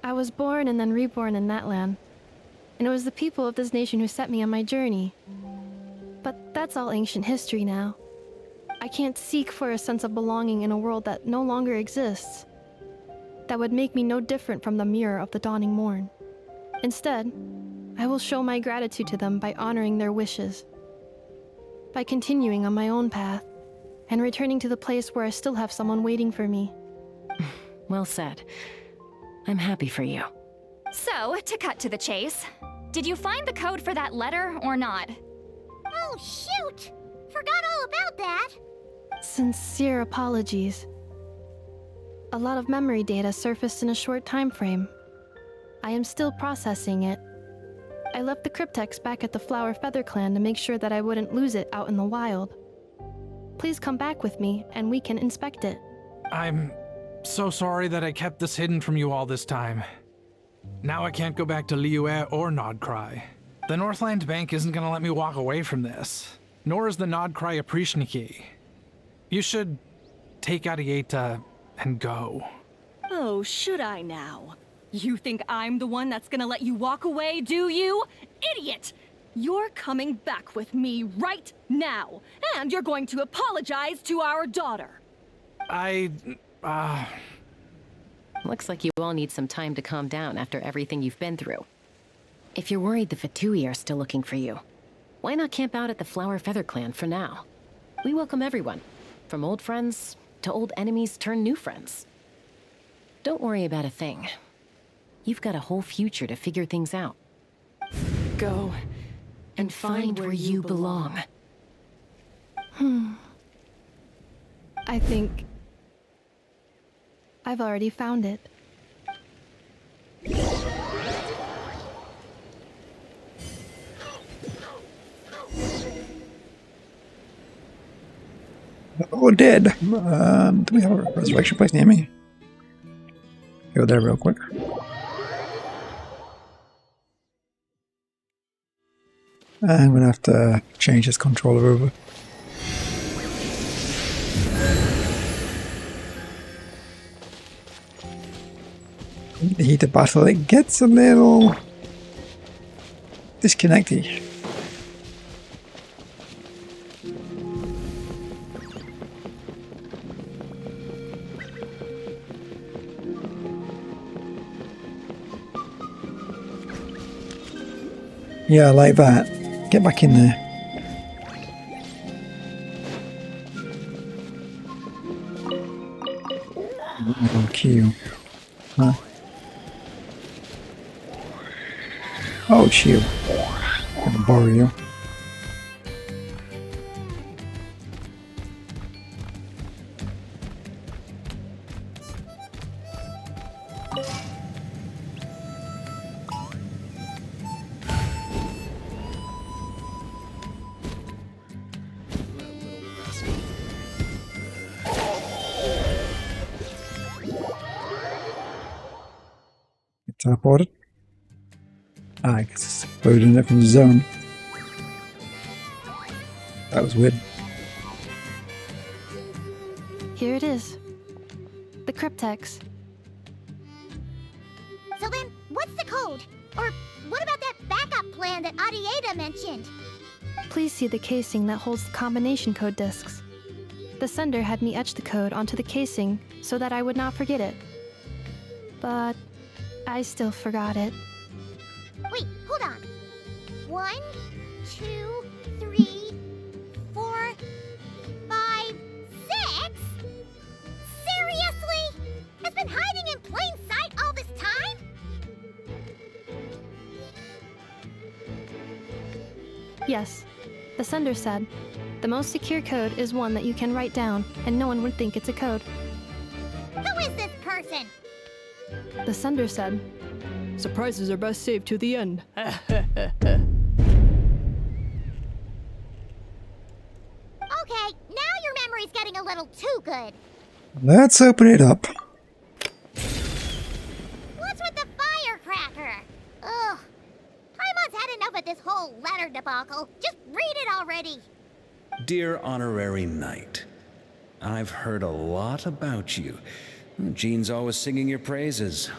I was born and then reborn in that land. And it was the people of this nation who set me on my journey. But that's all ancient history now. I can't seek for a sense of belonging in a world that no longer exists. That would make me no different from the mirror of the dawning morn. Instead, I will show my gratitude to them by honoring their wishes. By continuing on my own path, and returning to the place where I still have someone waiting for me. Well said. I'm happy for you. So, to cut to the chase, did you find the code for that letter or not? Oh, shoot! Forgot all about that. Sincere apologies. A lot of memory data surfaced in a short time frame. I am still processing it. I left the cryptex back at the Flower Feather Clan to make sure that I wouldn't lose it out in the wild. Please come back with me, and we can inspect it. I'm so sorry that I kept this hidden from you all this time. Now I can't go back to Liyue or nod-Krai. The Northland Bank isn't gonna let me walk away from this, nor is the nod-Krai Aprishniki. You should take Arieta and go. Oh, should I now? You think I'm the one that's gonna let you walk away, do you? Idiot! You're coming back with me right now, and you're going to apologize to our daughter. Looks like you all need some time to calm down after everything you've been through. If you're worried the Fatui are still looking for you, why not camp out at the Flower Feather Clan for now? We welcome everyone, from old friends to old enemies turned new friends. Don't worry about a thing. You've got a whole future to figure things out. Go and find where you belong. I think I've already found it. Oh, dead. Do we have a resurrection place near me? Go there real quick. I'm gonna have to change this controller over. In the heat of battle, it gets a little disconnected. Yeah, like that. Get back in there. Oh, Q. Huh? Oh, shield. I'm gonna borrow you. Teleported. I guess it's exploding it from the zone. That was weird. Here it is. The cryptex. So then, what's the code? Or what about that backup plan that Arieta mentioned? Please see the casing that holds the combination code discs. The sender had me etch the code onto the casing so that I would not forget it. But I still forgot it. Wait, hold on. 1, 2, 3, 4, 5, 6? Seriously? It's been hiding in plain sight all this time? Yes. The sender said, the most secure code is one that you can write down, and no one would think it's a code. Who is this person? The sender said, surprises are best saved to the end. Okay, now your memory's getting a little too good. Let's open it up. What's with the firecracker? Ugh. Paimon's had enough of this whole letter debacle. Just read it already. Dear Honorary Knight, I've heard a lot about you. Jean's always singing your praises.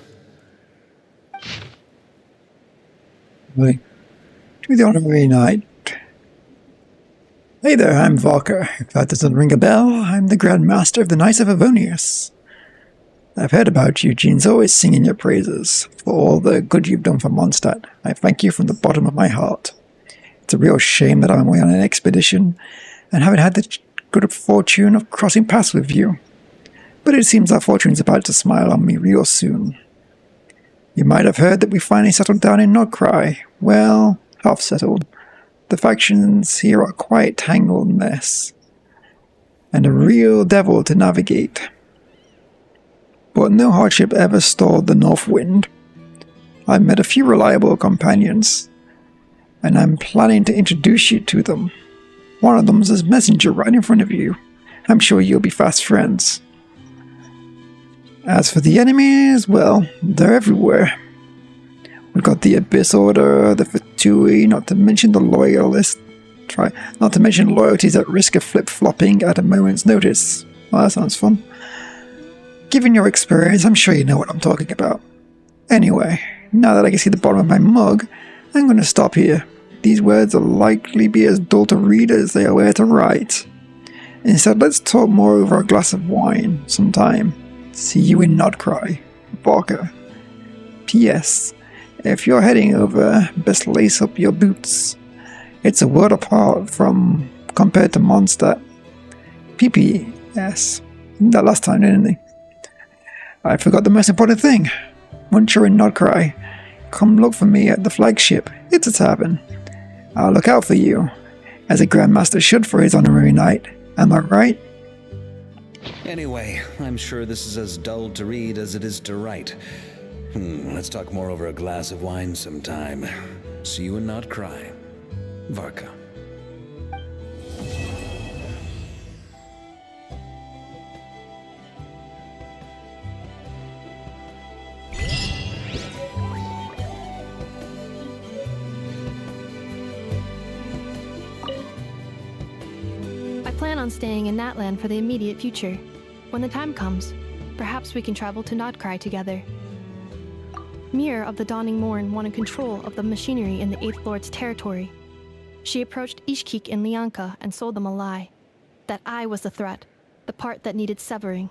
Right. To the Honorary Knight. Hey there, I'm Valka. If that doesn't ring a bell, I'm the Grand Master of the Knights of Avonius. I've heard about you. Jean's always singing your praises for all the good you've done for Mondstadt. I thank you from the bottom of my heart. It's a real shame that I'm away on an expedition and haven't had the good fortune of crossing paths with you. But it seems our fortune's about to smile on me real soon. You might have heard that we finally settled down in nod-Krai. Well, half settled. The factions here are quite tangled mess, and a real devil to navigate. But no hardship ever stalled the north wind. I've met a few reliable companions, and I'm planning to introduce you to them. One of them's his messenger right in front of you. I'm sure you'll be fast friends. As for the enemies, well, they're everywhere. We've got the Abyss Order, the Fatui, not to mention the Loyalists. Not to mention loyalties at risk of flip-flopping at a moment's notice. Well, that sounds fun. Given your experience, I'm sure you know what I'm talking about. Anyway, now that I can see the bottom of my mug, I'm going to stop here. These words will likely be as dull to read as they are to write. Instead, let's talk more over a glass of wine sometime. See you in nod-Krai. Vodka. P.S. If you're heading over, best lace up your boots. It's a word apart from compared to Mondstadt. P.P.S. That last time, didn't he? I forgot the most important thing. Once you're in nod-Krai, come look for me at the flagship. It's a tavern. I'll look out for you, as a Grandmaster should for his honorary night. Am I right? Anyway, I'm sure this is as dull to read as it is to write. Let's talk more over a glass of wine sometime. See you in nod-Krai. Varka. I plan on staying in Natlan for the immediate future. When the time comes, perhaps we can travel to nod-Krai together. Mir of the Dawning Morn wanted control of the machinery in the Eighth Lord's territory. She approached Ishkik and Lianka and sold them a lie. That I was the threat, the part that needed severing.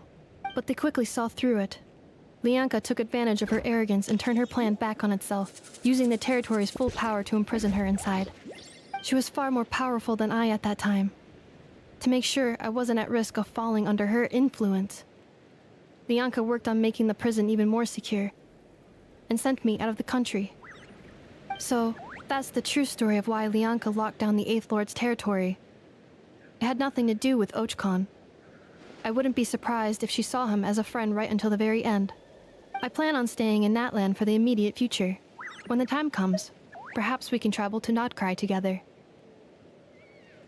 But they quickly saw through it. Lianka took advantage of her arrogance and turned her plan back on itself, using the territory's full power to imprison her inside. She was far more powerful than I at that time. To make sure I wasn't at risk of falling under her influence, Lianka worked on making the prison even more secure, and sent me out of the country. So, that's the true story of why Lianka locked down the Eighth Lord's territory. It had nothing to do with Ochkon. I wouldn't be surprised if she saw him as a friend right until the very end. I plan on staying in Natlan for the immediate future. When the time comes, perhaps we can travel to nod-Krai together.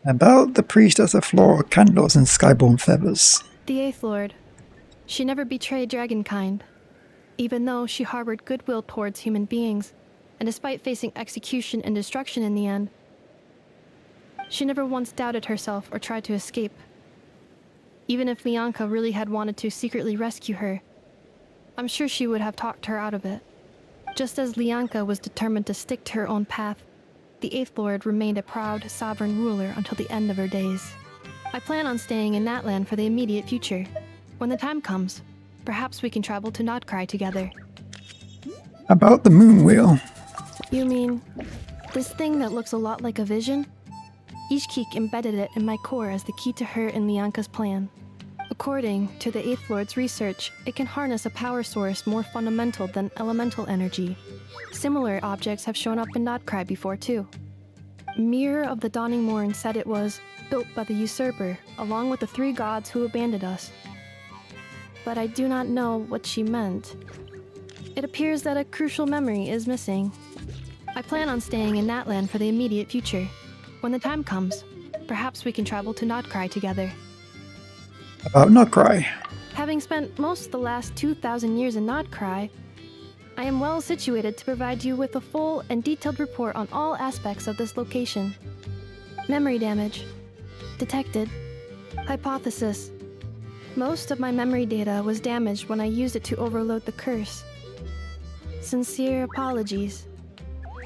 About the priestess of floral candles and skyborn feathers. The Eighth Lord. She never betrayed dragonkind, even though she harbored goodwill towards human beings, and despite facing execution and destruction in the end, she never once doubted herself or tried to escape. Even if Lianka really had wanted to secretly rescue her, I'm sure she would have talked her out of it. Just as Lianka was determined to stick to her own path, the Eighth Lord remained a proud, sovereign ruler until the end of her days. I plan on staying in Natlan for the immediate future. When the time comes, perhaps we can travel to nod-Krai together. About the moon wheel. You mean, this thing that looks a lot like a vision? Ishkik embedded it in my core as the key to her and Lianka's plan. According to the Eighth Lord's research, it can harness a power source more fundamental than elemental energy. Similar objects have shown up in nod-Krai before too. Mir of the Dawning Morn said it was built by the usurper, along with the three gods who abandoned us. But I do not know what she meant. It appears that a crucial memory is missing. I plan on staying in Natlan for the immediate future. When the time comes, perhaps we can travel to nod-Krai together. About nod-Krai. Having spent most of the last 2,000 years in nod-Krai, I am well situated to provide you with a full and detailed report on all aspects of this location. Memory damage. Detected. Hypothesis. Most of my memory data was damaged when I used it to overload the curse. Sincere apologies.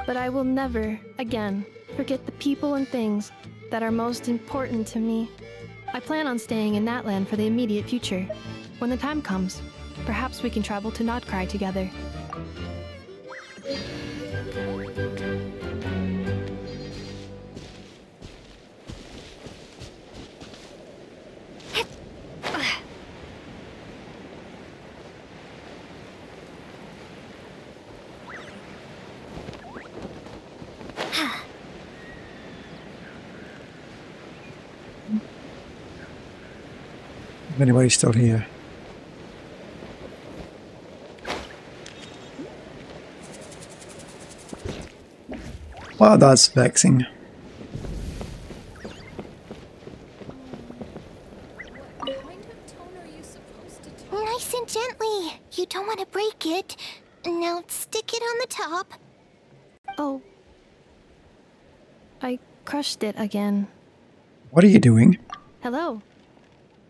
But I will never, again, forget the people and things that are most important to me. I plan on staying in Natlan for the immediate future. When the time comes, perhaps we can travel to nod-Krai together. If anybody's still here. Wow, that's vexing. Nice and gently. You don't want to break it. Now stick it on the top. Oh. I crushed it again. What are you doing? Hello.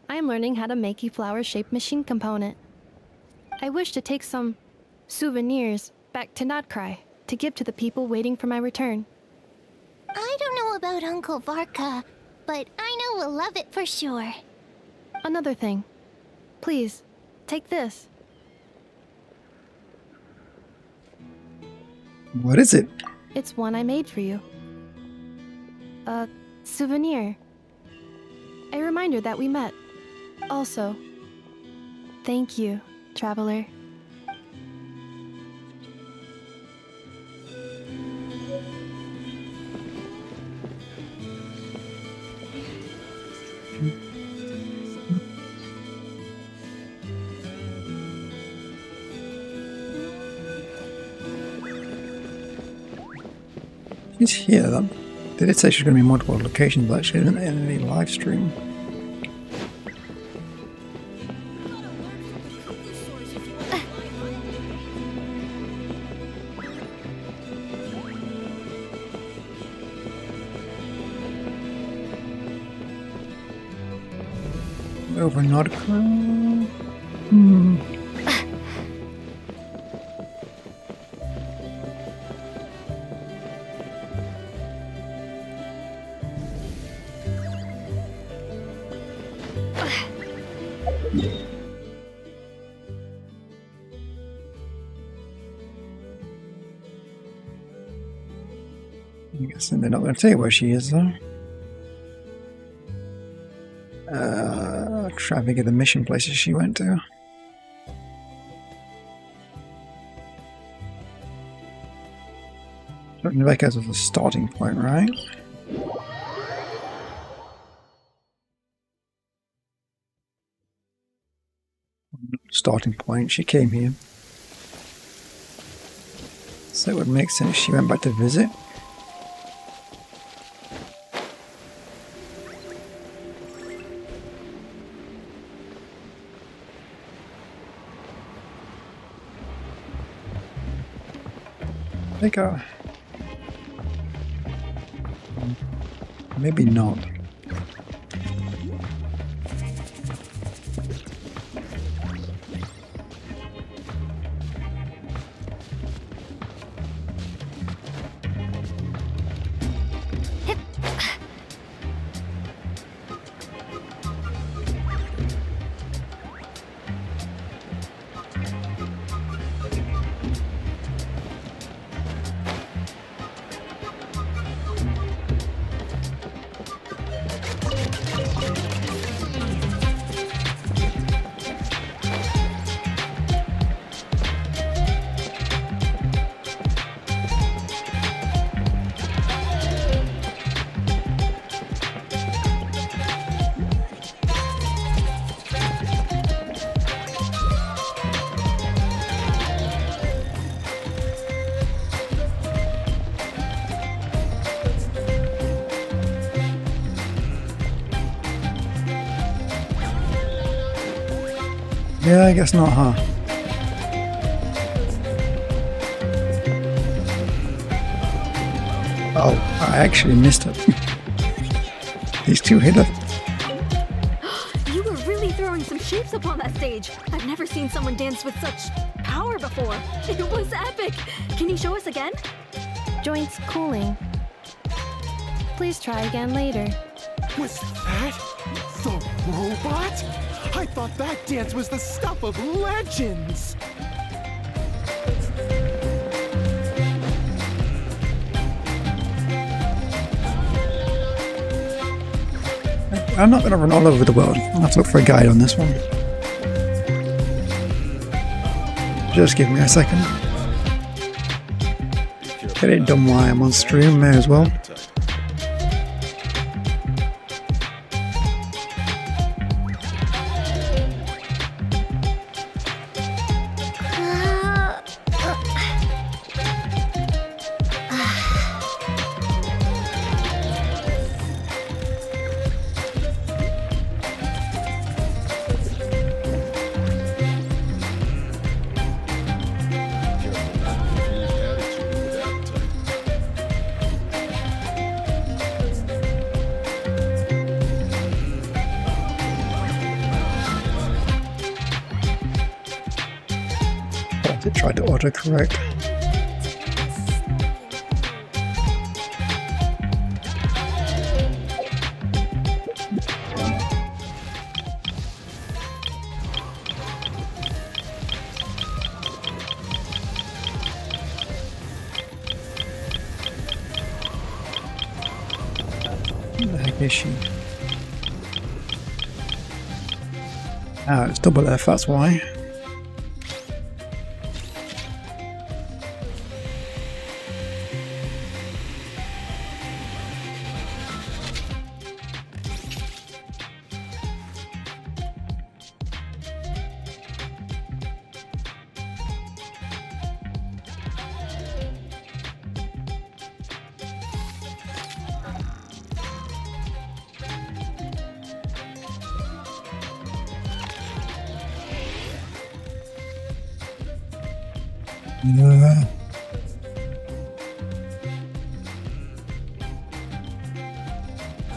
I am learning how to make a flower-shaped machine component. I wish to take some souvenirs back to nod-Krai to give to the people waiting for my return. I don't know about Uncle Varka, but I know we'll love it for sure. Another thing. Please, take this. What is it? It's one I made for you. A souvenir. A reminder that we met. Also, thank you, traveler. She's here. They did say she's going to be in multiple locations, but she isn't in any live stream. Over nod-Krai. I'm guessing they're not going to tell you where she is, though. Traffic at the mission places she went to. Rebecca's was a starting point, right? Starting point, she came here. So it would make sense she went back to visit. Maybe not. Yeah, I guess not, huh? Oh, I actually missed it. These two hit it. You were really throwing some shapes upon that stage. I've never seen someone dance with such power before. It was epic. Can you show us again? Joints cooling. Please try again later. Was that the robot? I thought that dance was the stuff of legends! I'm not going to run all over the world. I'll have to look for a guide on this one. Just give me a second. Get it done while I'm on stream, may as well. It tried to autocorrect. Where the heck is she? Ah, it's double F, that's why.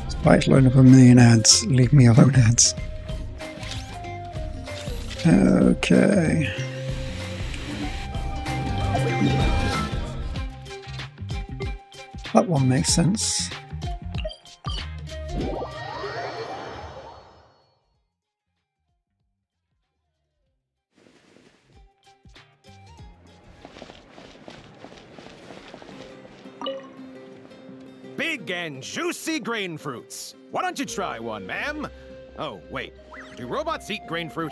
Despite loading up a million ads, leave me alone, ads. Okay. That one makes sense. Big and juicy grain fruits. Why don't you try one, ma'am? Oh, wait. Do robots eat grain fruit?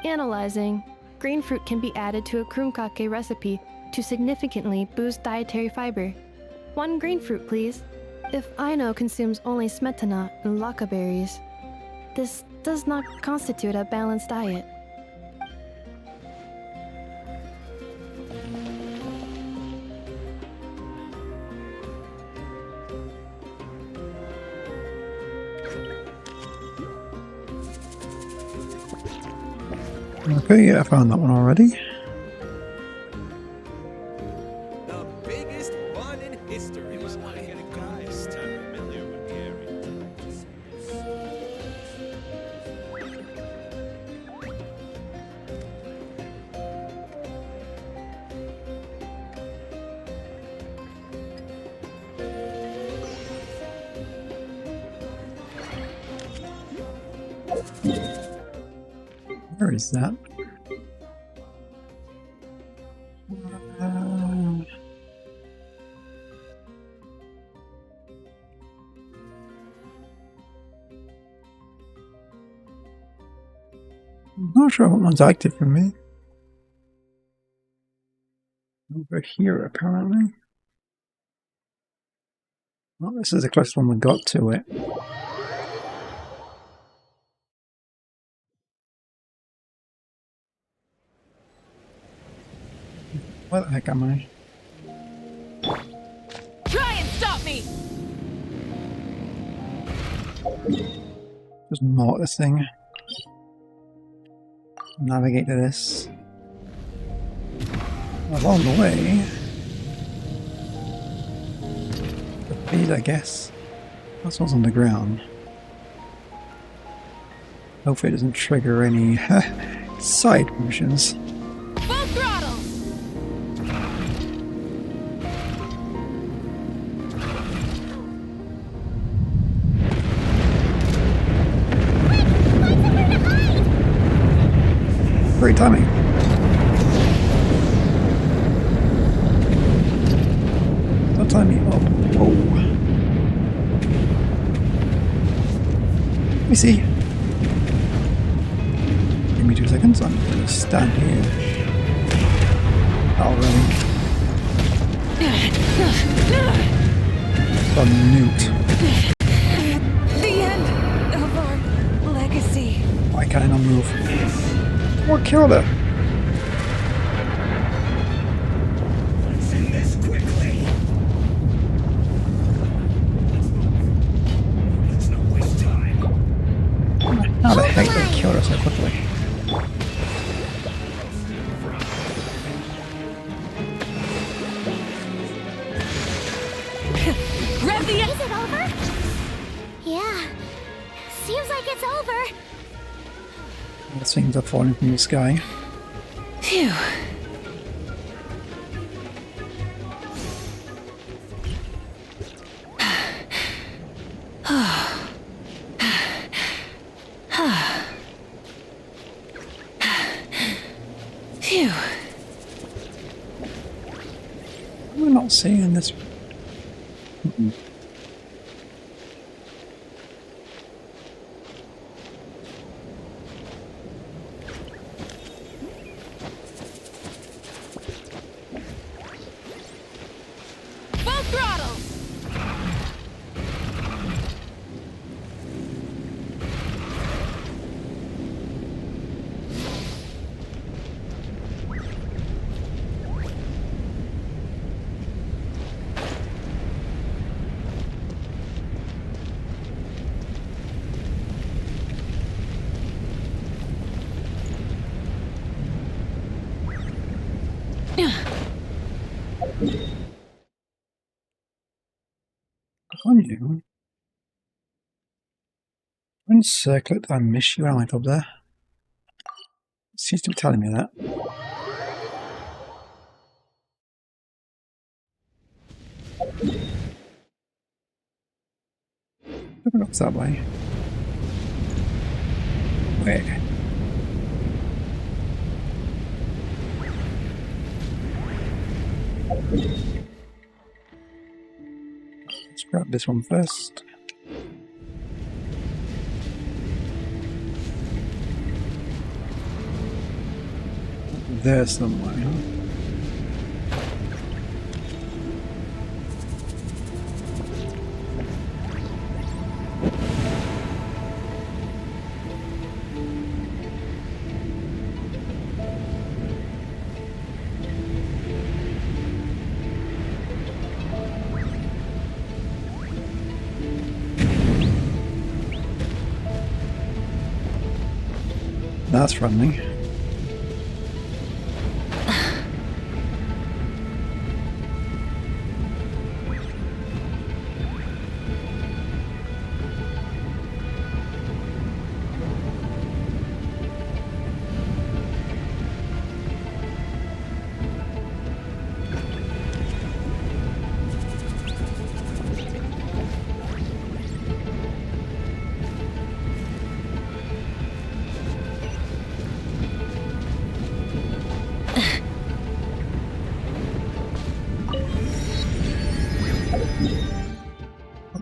Analyzing. Grain fruit can be added to a krumkake recipe to significantly boost dietary fiber. 1 grain fruit, please. If Aino consumes only smetana and laka berries, this does not constitute a balanced diet. Okay, yeah, I found that one already. The biggest one in history. You want to get a guys familiar with the area. Where is that? I'm not sure what one's active for me. Over here, apparently. Well, this is the closest one we got to it. Where the heck am I? Try and stop me! Just mark this thing. Navigate to this. Along the way, the feed, I guess. That's what's on the ground. Hopefully it doesn't trigger any side missions. Full throttle! Great timing. Don't time me up. Oh. Let me see. Give me 2 seconds. I'm gonna stand here. Oh, really? It's a newt. The end of our legacy. Why can't I not move? What killed her? Let's end this quickly. Let's not waste time. How the heck did they kill her so quickly? Grab the Is it over? Yeah. Seems like it's over. The things are falling from the sky. Phew. Phew. We're not seeing this. Full throttle! On you. Uncircle it, I miss you when I went up there. It seems to be telling me that. It looks that way. Weird. Let's grab this one first. There somewhere, huh? That's friendly.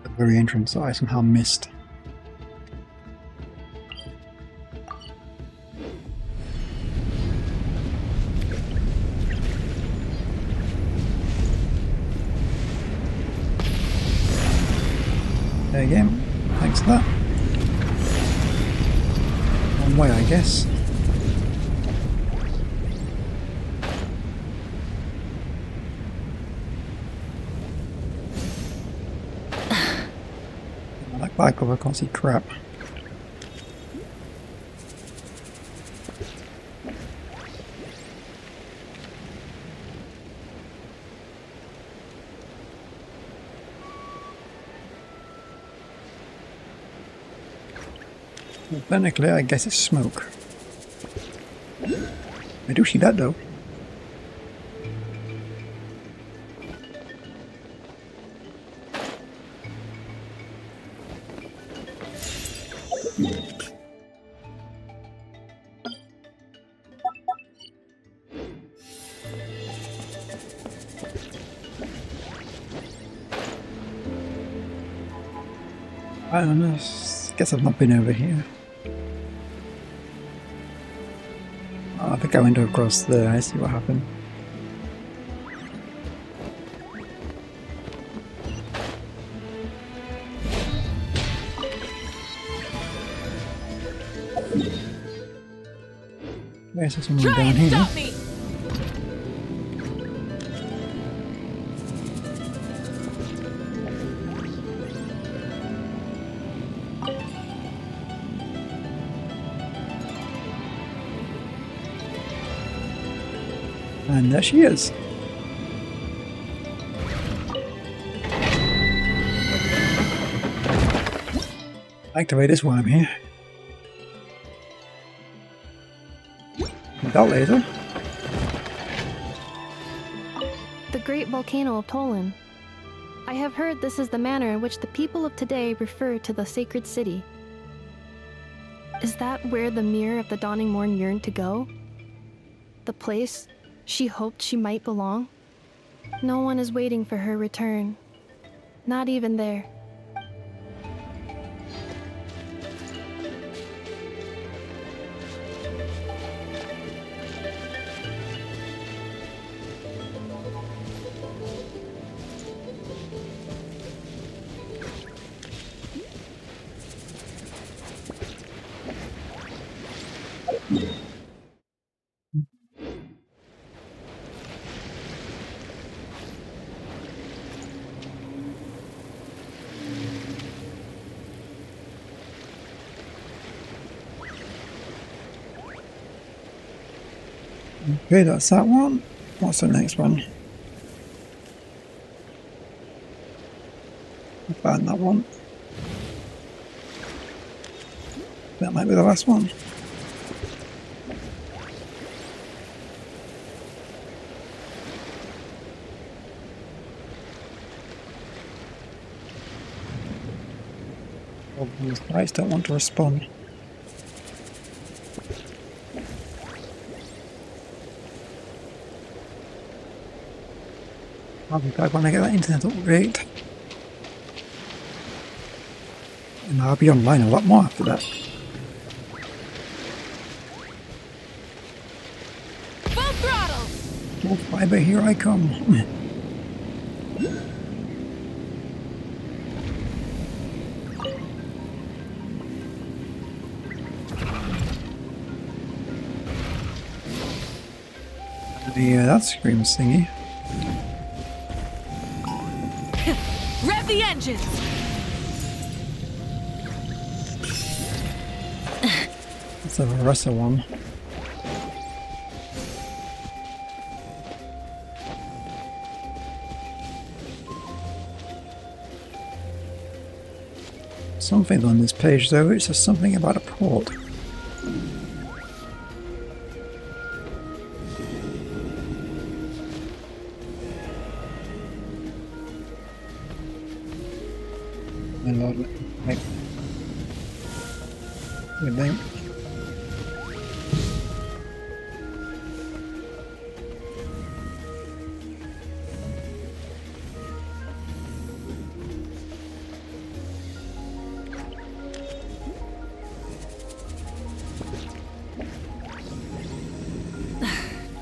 The very entrance I somehow missed. There you go. Thanks for that. One way, I guess. Back over, I can't see crap. Well, technically, I guess it's smoke. I do see that though. I don't know, guess I've not been over here. Oh, I think I went across there, I see what happened. There's someone down here. Stop me! And there she is. Activate this while I'm here. That laser. The great volcano of Tolan. I have heard this is the manner in which the people of today refer to the sacred city. Is that where the mirror of the dawning morn yearned to go? The place she hoped she might belong? No one is waiting for her return. Not even there. Okay, that's that one. What's the next one? I found that one. That might be the last one. Oh, these guys don't want to respond. I'll be back when I get that internet upgrade. And I'll be online a lot more after that. Full throttle! Oh, fiber, here I come. Yeah, that screams thingy. Rev the engines! Let's have a Ressa one. Something on this page though, it says something about a port. Good thing.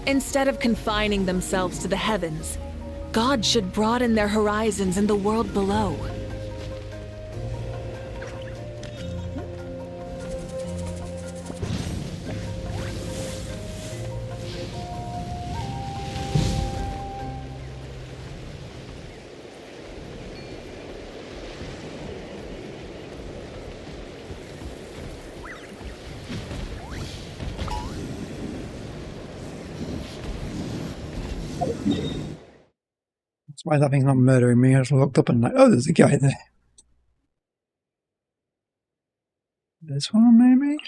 Instead of confining themselves to the heavens, God should broaden their horizons in the world below. That's why that thing's not murdering me. I just looked up and like, oh, there's a guy there. This one, maybe?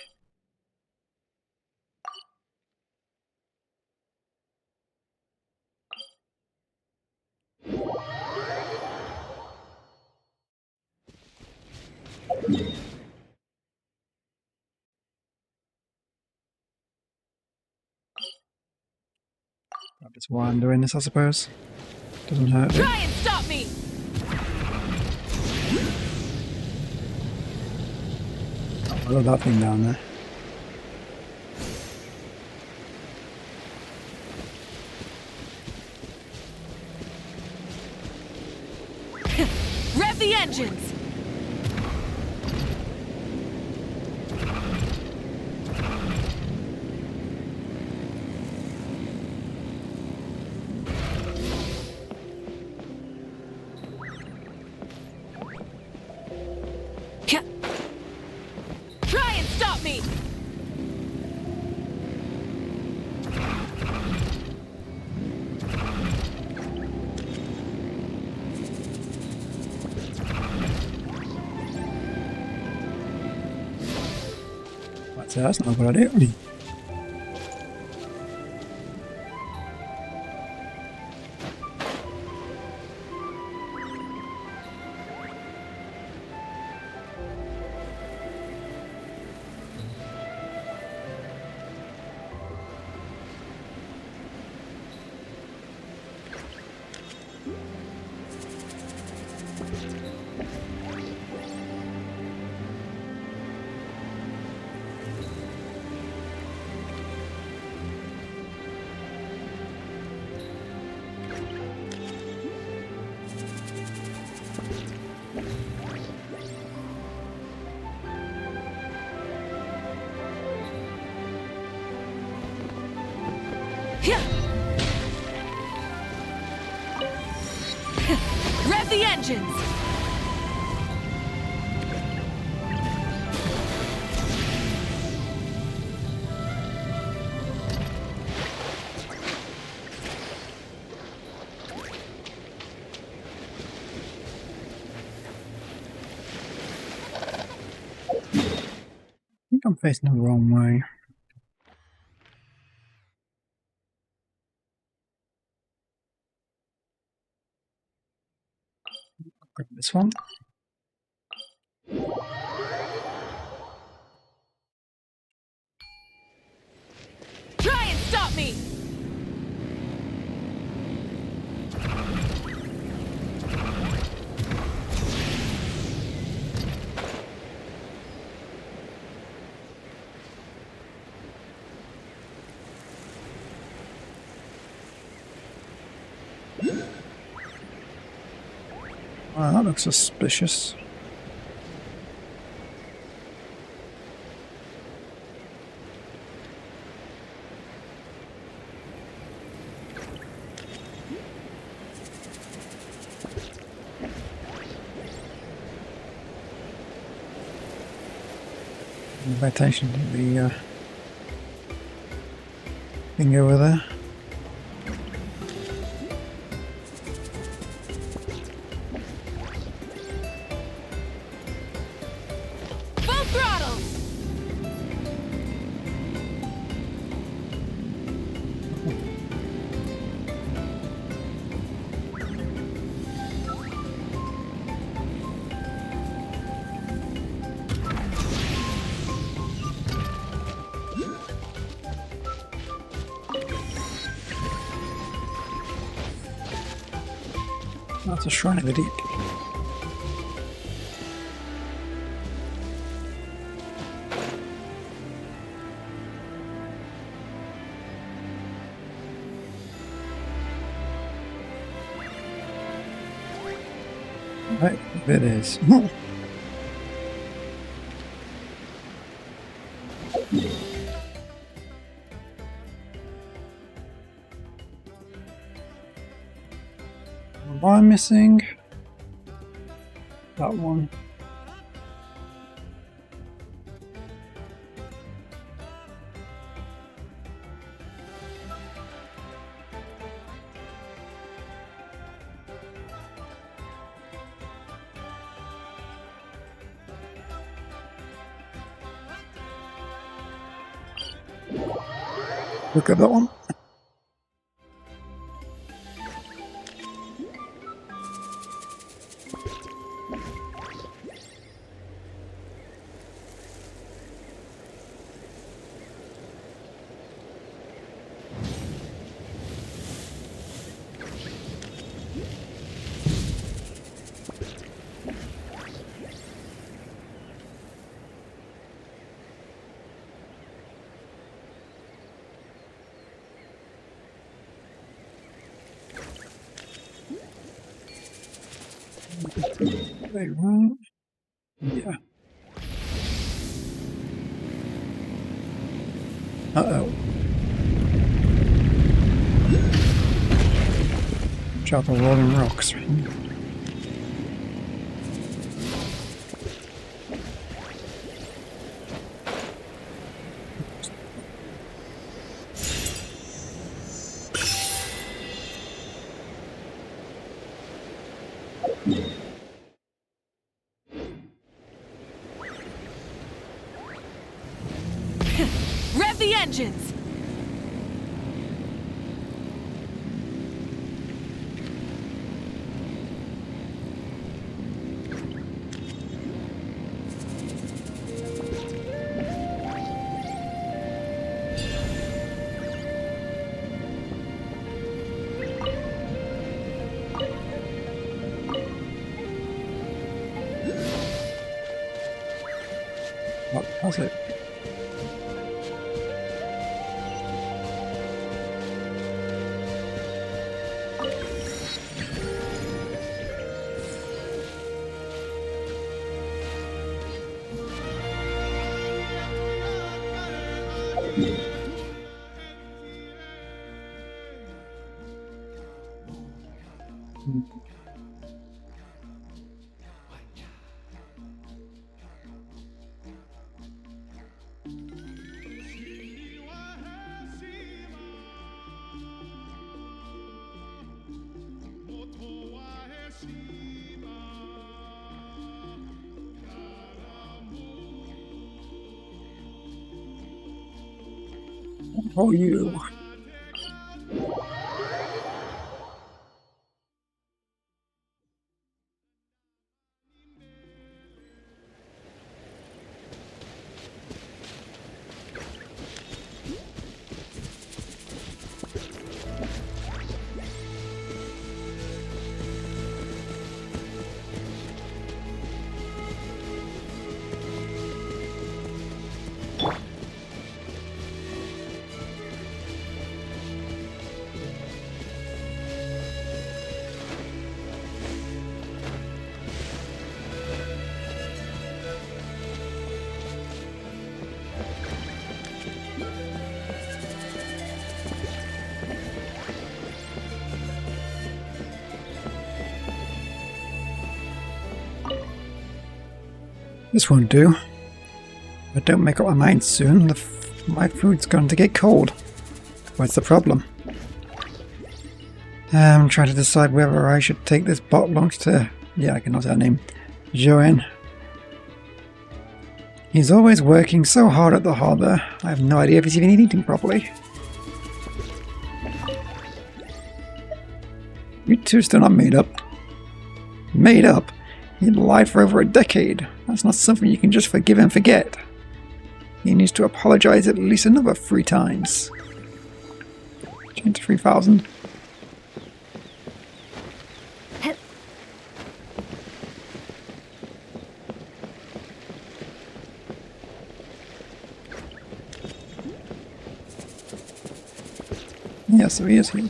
That's why I'm doing this, I suppose. Doesn't hurt. Try and stop me! I love that thing down there. Rev the engines! Try and stop me! That's not a good idea. Rev the engines! I think I'm facing the wrong way. Grab this one. Try and stop me! Wow, that looks suspicious. Pay attention to the thing over there. Full throttle! That's a shrine of the deep. Right, it is. What am I missing? That one. Look at that one. Wait, right? Yeah. Uh-oh. Watch out the rolling rocks. Rev the engines! What was it? Oh, you. This won't do. If I don't make up my mind soon, my food's going to get cold. What's the problem? I'm trying to decide whether I should take this bot launch to... yeah, I can know that name. Joanne. He's always working so hard at the harbour. I have no idea if he's even eating properly. You two still not made up. Made up? He lied for over a decade. That's not something you can just forgive and forget. He needs to apologize at least another 3 times. Change to 3,000. Yes, so he is here.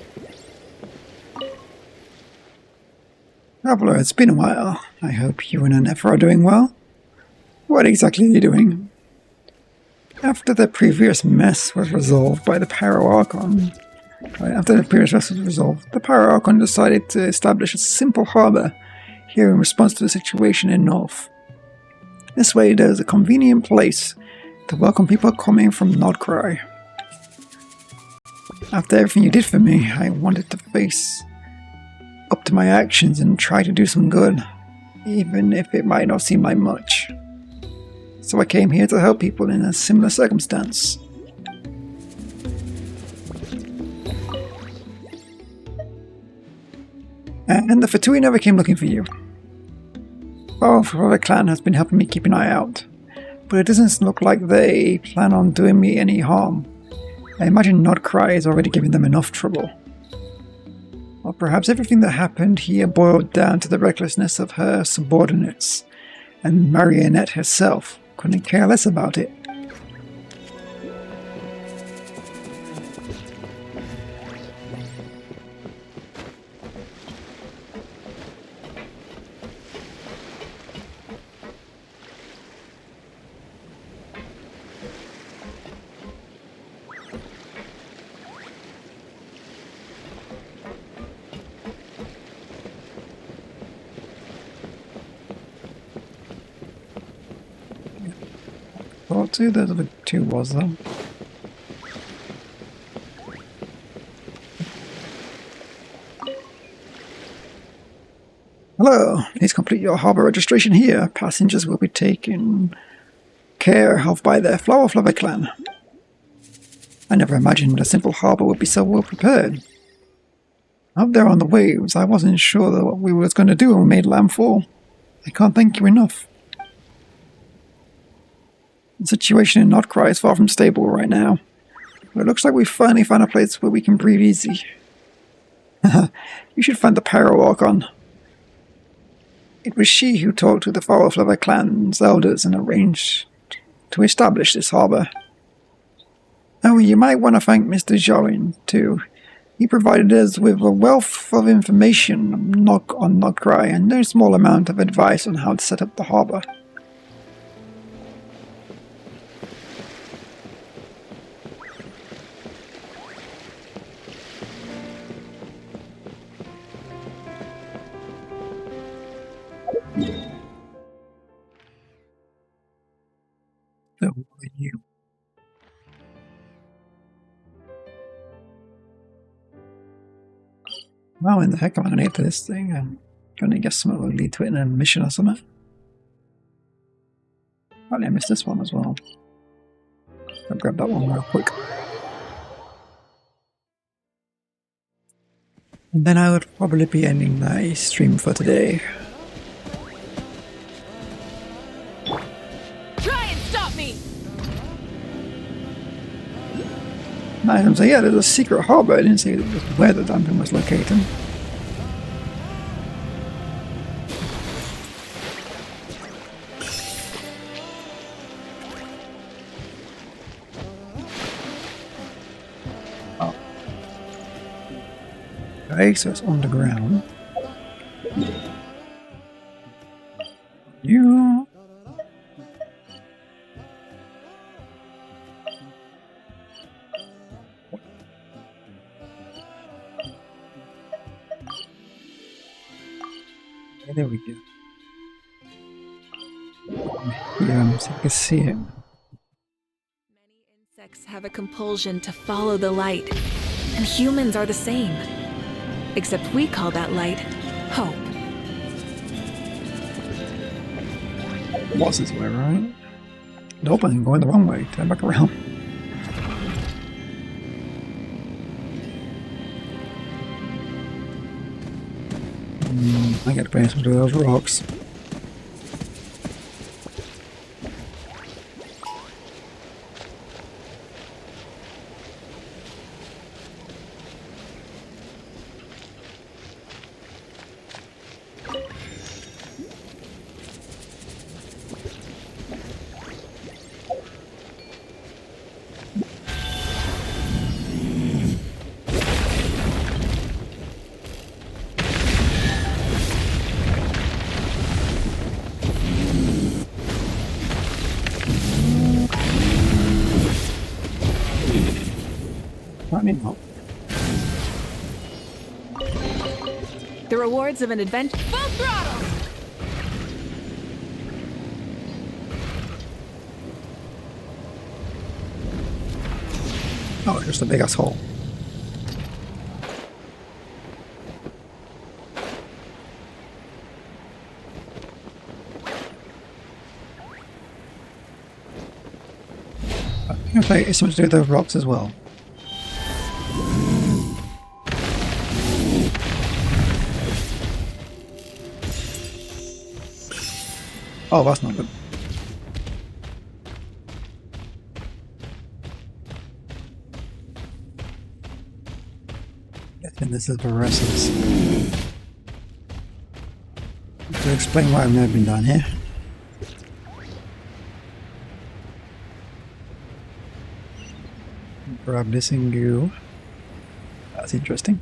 Traveler, it's been a while. I hope you and Anepha are doing well. What exactly are you doing? After the previous mess was resolved by the Pyro Archon, the Pyro Archon decided to establish a simple harbour here in response to the situation in North. This way there's a convenient place to welcome people coming from nod-Krai. After everything you did for me, I wanted to face up to my actions and try to do some good, even if it might not seem like much. So I came here to help people in a similar circumstance. And the Fatui never came looking for you. Well, the clan has been helping me keep an eye out, but it doesn't look like they plan on doing me any harm. I imagine nod-Krai is already giving them enough trouble. Or perhaps everything that happened here boiled down to the recklessness of her subordinates, and Marionette herself couldn't care less about it. Thought two, those are the 2 was though. Hello, please complete your harbour registration here. Passengers will be taken care of by the Flower clan. I never imagined a simple harbour would be so well prepared. Up there on the waves, I wasn't sure that what we were going to do when we made landfall. I can't thank you enough. The situation in nod-Krai is far from stable right now, but it looks like we finally found a place where we can breathe easy. You should find the Pyro Archon. It was she who talked to the Flower clan's elders and arranged to establish this harbour. Oh, you might want to thank Mr. Jorin, too. He provided us with a wealth of information on nod-Krai and no small amount of advice on how to set up the harbour. How in the heck am I going to get to this thing? I'm going to guess something will lead to it in a mission or something. Probably I missed this one as well. I'll grab that one real quick. And then I would probably be ending my stream for today. Try and stop me! Nice, so yeah, there's a secret harbor. I didn't say where the dungeon was located. Oh. Okay, so it's underground. You. There we go. Yeah, so you can see it. Insects have a compulsion to follow the light, and humans are the same. Except we call that light hope. Was this way, right? Nope, I'm going the wrong way. Turn back around. I gotta pass through those rocks. The rewards of an adventure. Full throttle! Oh, just a big ass hole. Okay, it's something to do with those rocks as well. Oh, that's not good. I think this is the restless. To explain why I've never been down here. Grab this and go. That's interesting.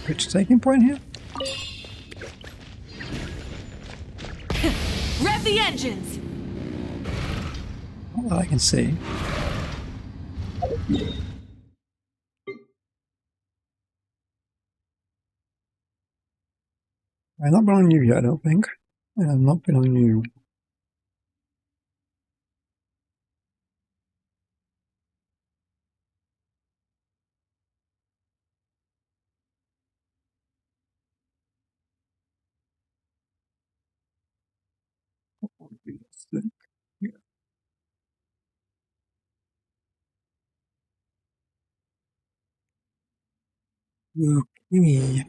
Which taking point here? Rev the engines! Not that I can see. I've not been on you yet, I don't think. I've not been on you. Okay.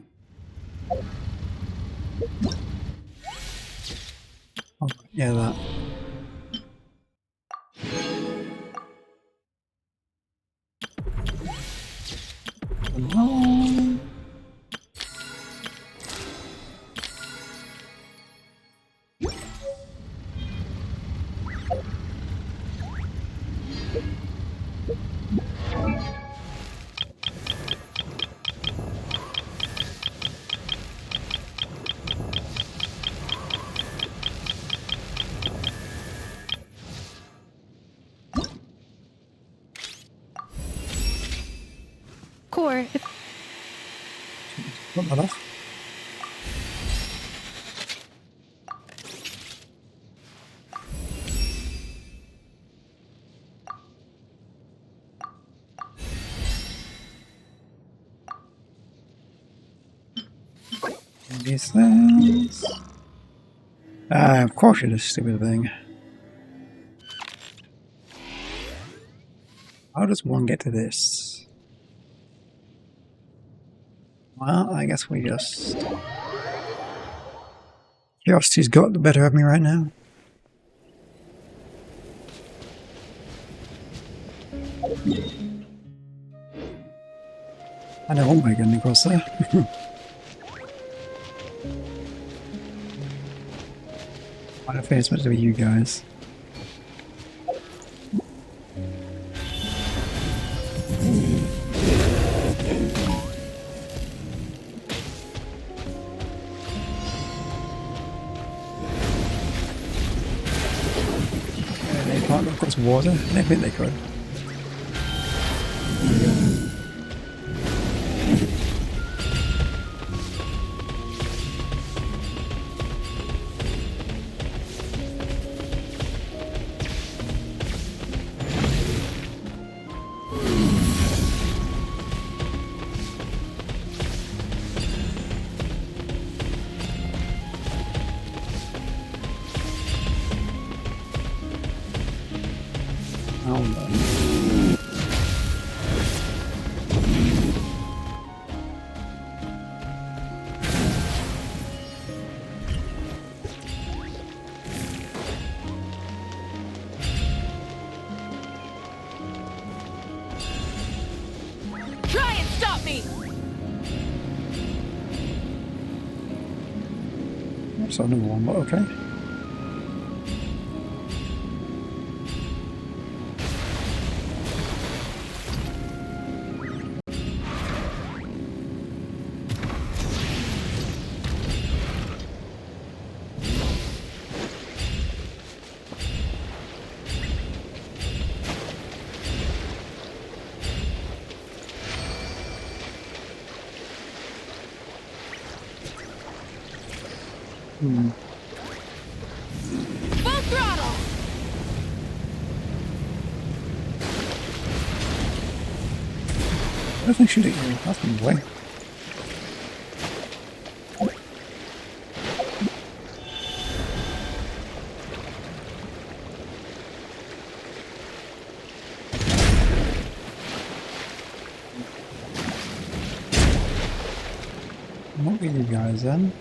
Oh, yeah, that. No. Core, if... Put that off. These things. Ah, of course it is, stupid thing. How does one get to this? Well, I guess we just... Curiosity's got the better of me right now. I know one way getting across there. I don't think it's meant to be you guys. They can't go across water? I don't think they could. Try and stop me! That's another one, but okay. Full throttle! I don't think she'd eat you. That's my way. What be you guys then?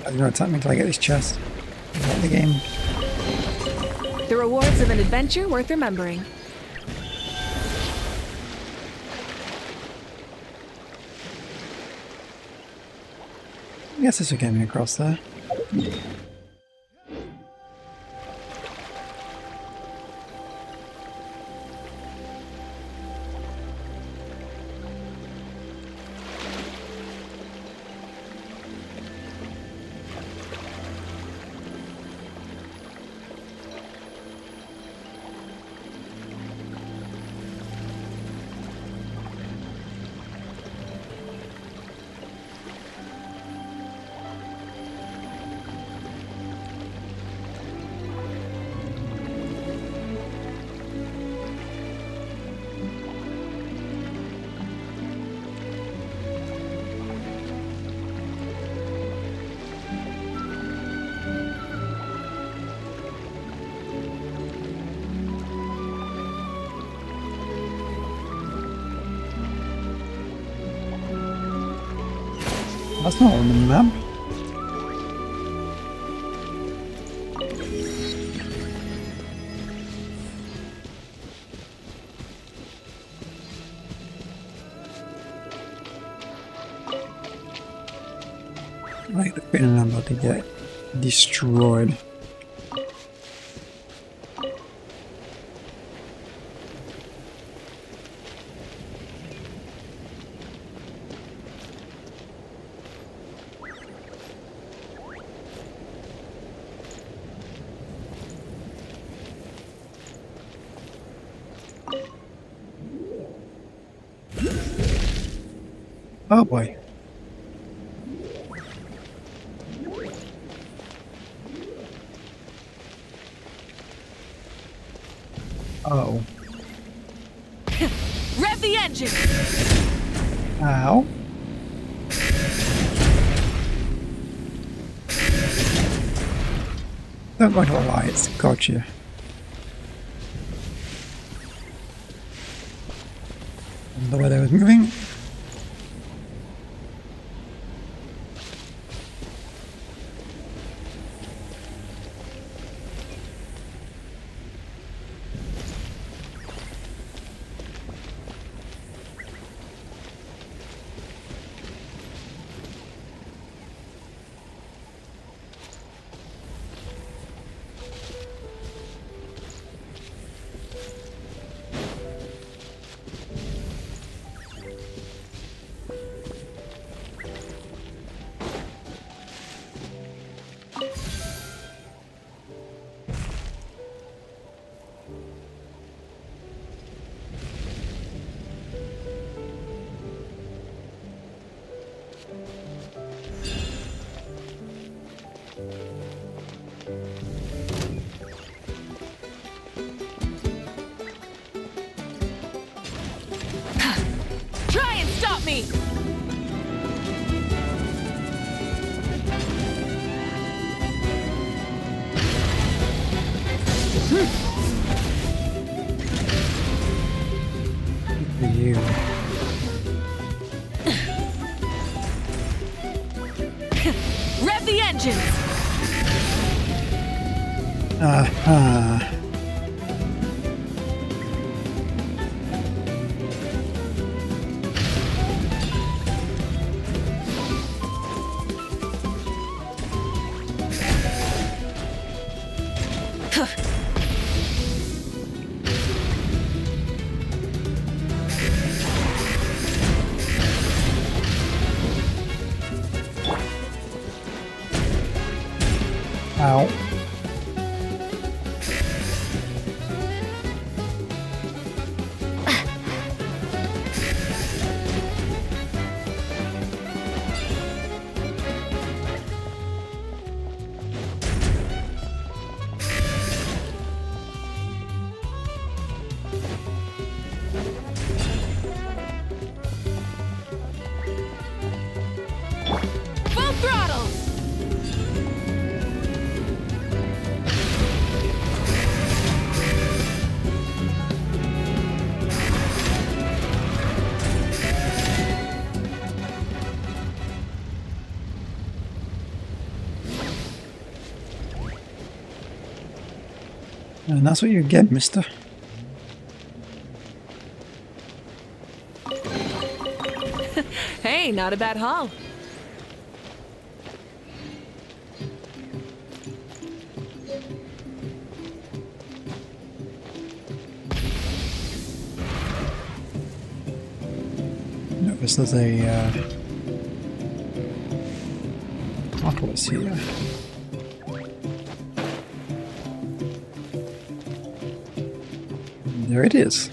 You're gonna attack me until I get this chest. Is that the game? The rewards of an adventure worth remembering. I guess this will get me across there. That's not on the map. I get the feeling I'm about to get destroyed. Oh boy. Oh. Rev the engine! Ow. Don't go into a lie, it's got you. And the weather is moving. Try and stop me! For you. Rev the engines! Ow. Full throttle! And that's what you get, mister. Hey, not a bad haul. Notice there's a Nautilus here. There it is.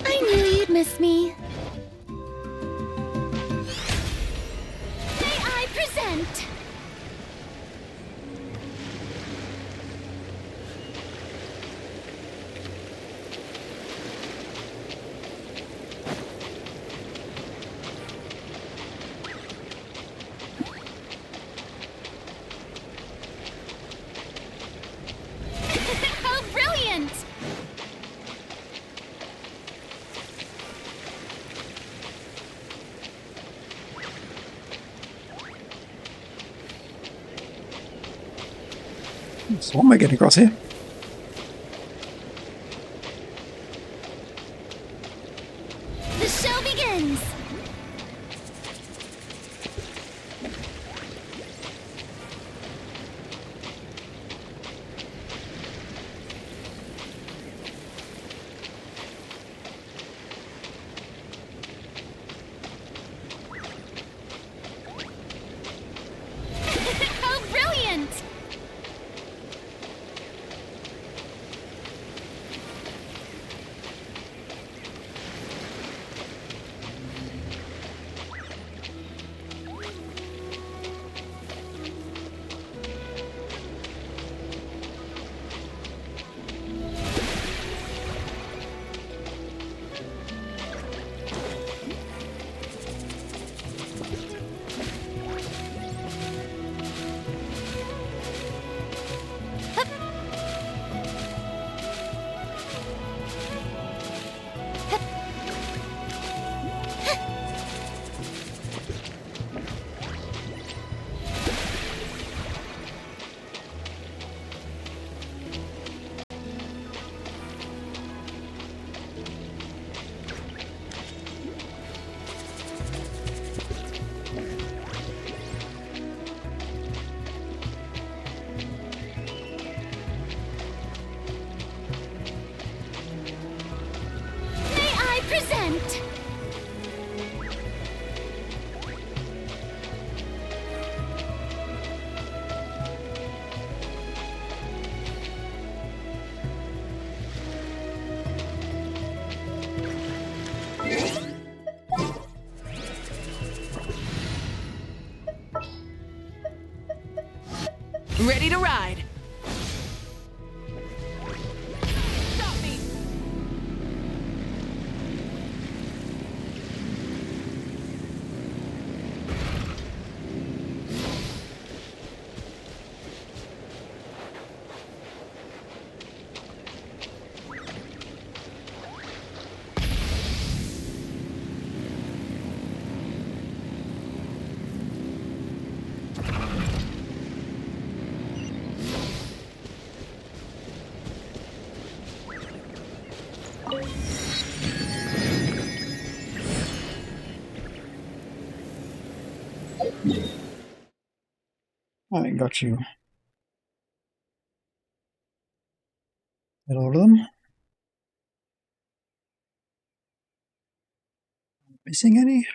I knew you'd miss me. May I present? How brilliant! So what am I getting across here? The show begins! How brilliant! Present! Ready to ride. I got you. Got all of them? Missing any?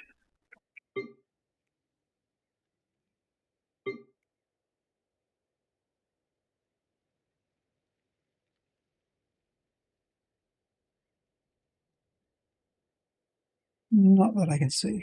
Not that I can see.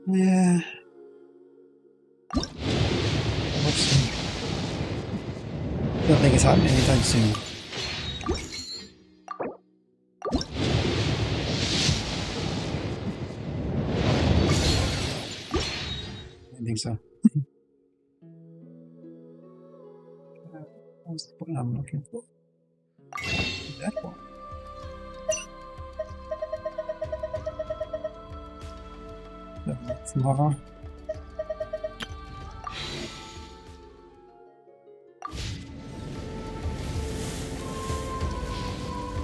Yeah. Let's see. Don't think it's happening anytime soon. I think so. What's the point I'm looking for? That one. That's more.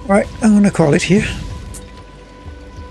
Right, I'm gonna call it here.